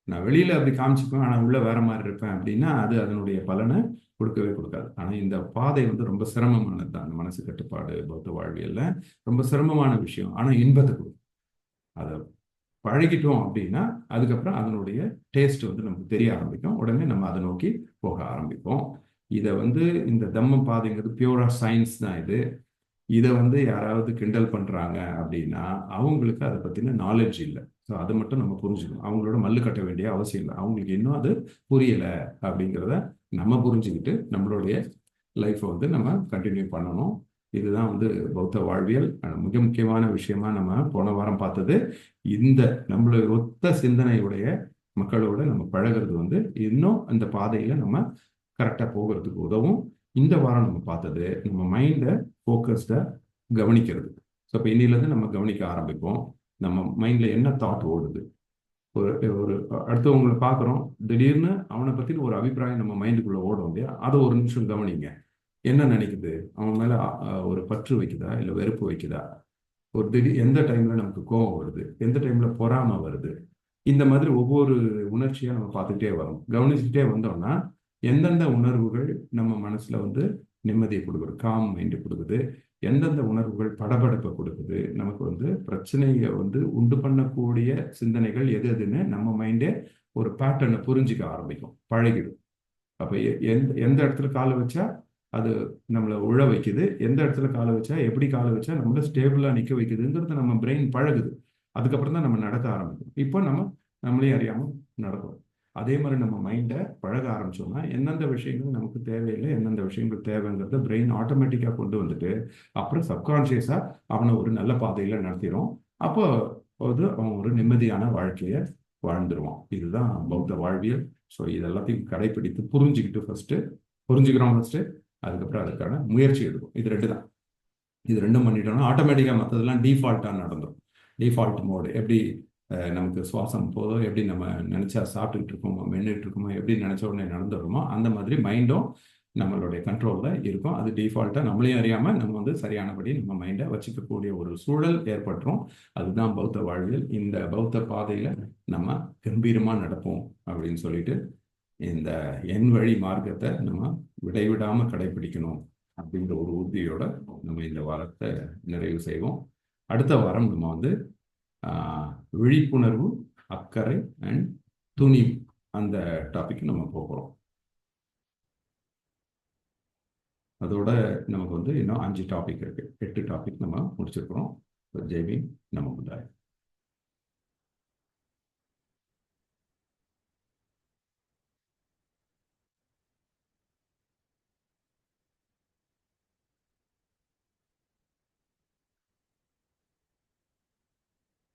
நான் வெளியில அப்படி காமிச்சுப்பேன் ஆனா உள்ள வேற மாதிரி இருப்பேன் அப்படின்னா அது அதனுடைய பலனை கொடுக்கவே கொடுக்காது. ஆனா இந்த பாதை வந்து ரொம்ப சிரமமானது தான். அந்த மனசு கட்டுப்பாடு பௌத்த வாழ்வியல்ல ரொம்ப சிரமமான விஷயம். ஆனா இன்பத்தை கொடுக்கும். அதை பழகிட்டோம் அப்படின்னா அதுக்கப்புறம் அதனுடைய டேஸ்ட் வந்து நமக்கு தெரிய ஆரம்பிக்கும். உடனே நம்ம அதை நோக்கி போக ஆரம்பிப்போம். இதை வந்து இந்த தம்ம பாதைங்கிறது பியூரா சயின்ஸ் தான் இது. இதை வந்து யாராவது கிண்டல் பண்றாங்க அப்படின்னா அவங்களுக்கு அதை பத்தின நாலேஜ் இல்லை. ஸோ அதை மட்டும் நம்ம புரிஞ்சுக்கணும். அவங்களோட மல்லு கட்ட வேண்டிய அவசியம் இல்லை. அவங்களுக்கு இன்னும் அது புரியல அப்படிங்கிறத நம்ம புரிஞ்சுக்கிட்டு நம்மளுடைய லைஃப்பை வந்து நம்ம கண்டினியூ பண்ணணும். இதுதான் வந்து பௌத்த வாழ்வியல். மிக முக்கியமான விஷயமா நம்ம போன வாரம் பார்த்தது, இந்த நம்மளுடைய ஒத்த சிந்தனையுடைய மக்களோட நம்ம பழகிறது வந்து இன்னும் அந்த பாதையில நம்ம கரெக்டாக போகிறதுக்கு உதவும். இந்த வாரம் நம்ம பார்த்தது நம்ம மைண்டை ஃபோக்கஸ்டாக கவனிக்கிறது. ஸோ இப்போ இன்னிலேருந்து நம்ம கவனிக்க ஆரம்பிப்போம். நம்ம மைண்டில் என்ன தாட் ஓடுது, ஒரு ஒரு அடுத்தவங்களை பார்க்குறோம், திடீர்னு அவனை பற்றின ஒரு அபிப்பிராயம் நம்ம மைண்டுக்குள்ளே ஓடும் இல்லையா, அதை ஒரு நிமிஷம் கவனிங்க. என்ன நினைக்குது, அவன் மேலே ஒரு பற்று வைக்குதா இல்லை வெறுப்பு வைக்குதா, ஒரு திடீர் எந்த டைமில் நமக்கு கோபம் வருது, எந்த டைமில் பொறாமை வருது, இந்த மாதிரி ஒவ்வொரு உணர்ச்சியாக நம்ம பார்த்துக்கிட்டே வரோம். கவனிச்சுக்கிட்டே வந்தோம்னா எந்தெந்த உணர்வுகள் நம்ம மனசுல வந்து நிம்மதியை கொடுக்குது, காம் மைண்டு கொடுக்குது, எந்தெந்த உணர்வுகள் படபடப்பை கொடுக்குது, நமக்கு வந்து பிரச்சனையை வந்து உண்டு பண்ணக்கூடிய சிந்தனைகள் எது எதுன்னு நம்ம மைண்டே ஒரு பேட்டர்னை புரிஞ்சிக்க ஆரம்பிக்கும், பழகிடும். அப்போ எந்த எந்த இடத்துல காலை வச்சா அது நம்மளை உழ வைக்குது, எந்த இடத்துல காலை வச்சா எப்படி காலை வச்சா நம்மள ஸ்டேபிளா நிற்க வைக்குதுங்கிறது நம்ம பிரெயின் பழகுது. அதுக்கப்புறம் தான் நம்ம நடக்க ஆரம்பிக்கும். இப்போ நம்ம நம்மளையும் அறியாமல் நடக்கும். அதே மாதிரி நம்ம மைண்டை பழக ஆரம்பிச்சோம்னா எந்தெந்த விஷயங்கள் நமக்கு தேவையில்லை, எந்தெந்த விஷயங்கள் தேவைங்கிறத பிரெயின் ஆட்டோமேட்டிக்காக கொண்டு வந்துட்டு அப்புறம் சப்கான்ஷியஸாக அவனை ஒரு நல்ல பாதையில் நடத்திடும். அப்போ அது அவன் ஒரு நிம்மதியான வாழ்க்கையை வாழ்ந்துருவான். இதுதான் பௌத்த வாழ்வியல். ஸோ இதெல்லாத்தையும் கடைப்பிடித்து புரிஞ்சுக்கிட்டு புரிஞ்சுக்கிறோம் ஃபர்ஸ்ட், அதுக்கப்புறம் அதுக்கான முயற்சி எடுக்கும். இது ரெண்டு தான். இது ரெண்டும் பண்ணிட்டோம்னா ஆட்டோமேட்டிக்காக மற்றதெல்லாம் டிஃபால்ட்டாக நடந்துடும். டிஃபால்ட் மோடு எப்படி நமக்கு சுவாசம் போதும், எப்படி நம்ம நினச்சா சாப்பிட்டுக்கிட்டு இருக்கோமோ மென்னுட்டு இருக்கோமோ, எப்படி நினச்ச உடனே நடந்துடுறோமோ அந்த மாதிரி மைண்டும் நம்மளுடைய கண்ட்ரோலில் இருக்கும். அது டிஃபால்ட்டாக நம்மளையும் அறியாமல் நம்ம வந்து சரியானபடி நம்ம மைண்டை வச்சுக்கக்கூடிய ஒரு சூழல் ஏற்பட்டுரும். அதுதான் பௌத்த வாழ்வியல். இந்த பௌத்த பாதையில் நம்ம கம்பீரமாக நடப்போம் அப்படின்னு சொல்லிட்டு இந்த எண் வழி மார்க்கத்தை நம்ம விடைவிடாமல் கடைபிடிக்கணும் அப்படிங்கிற ஒரு உறுதியோட நம்ம இந்த வாரத்தை நிறைவு செய்வோம். அடுத்த வாரம் நம்ம வந்து விழிப்புணர்வு, அக்கறை அண்ட் துணிவு அந்த டாபிக் நம்ம போகிறோம். அதோட நமக்கு வந்து இன்னும் 5 டாபிக் இருக்கு, 8 டாபிக் நம்ம முடிச்சிருக்கிறோம். ஜெய்பீம், நமக்கு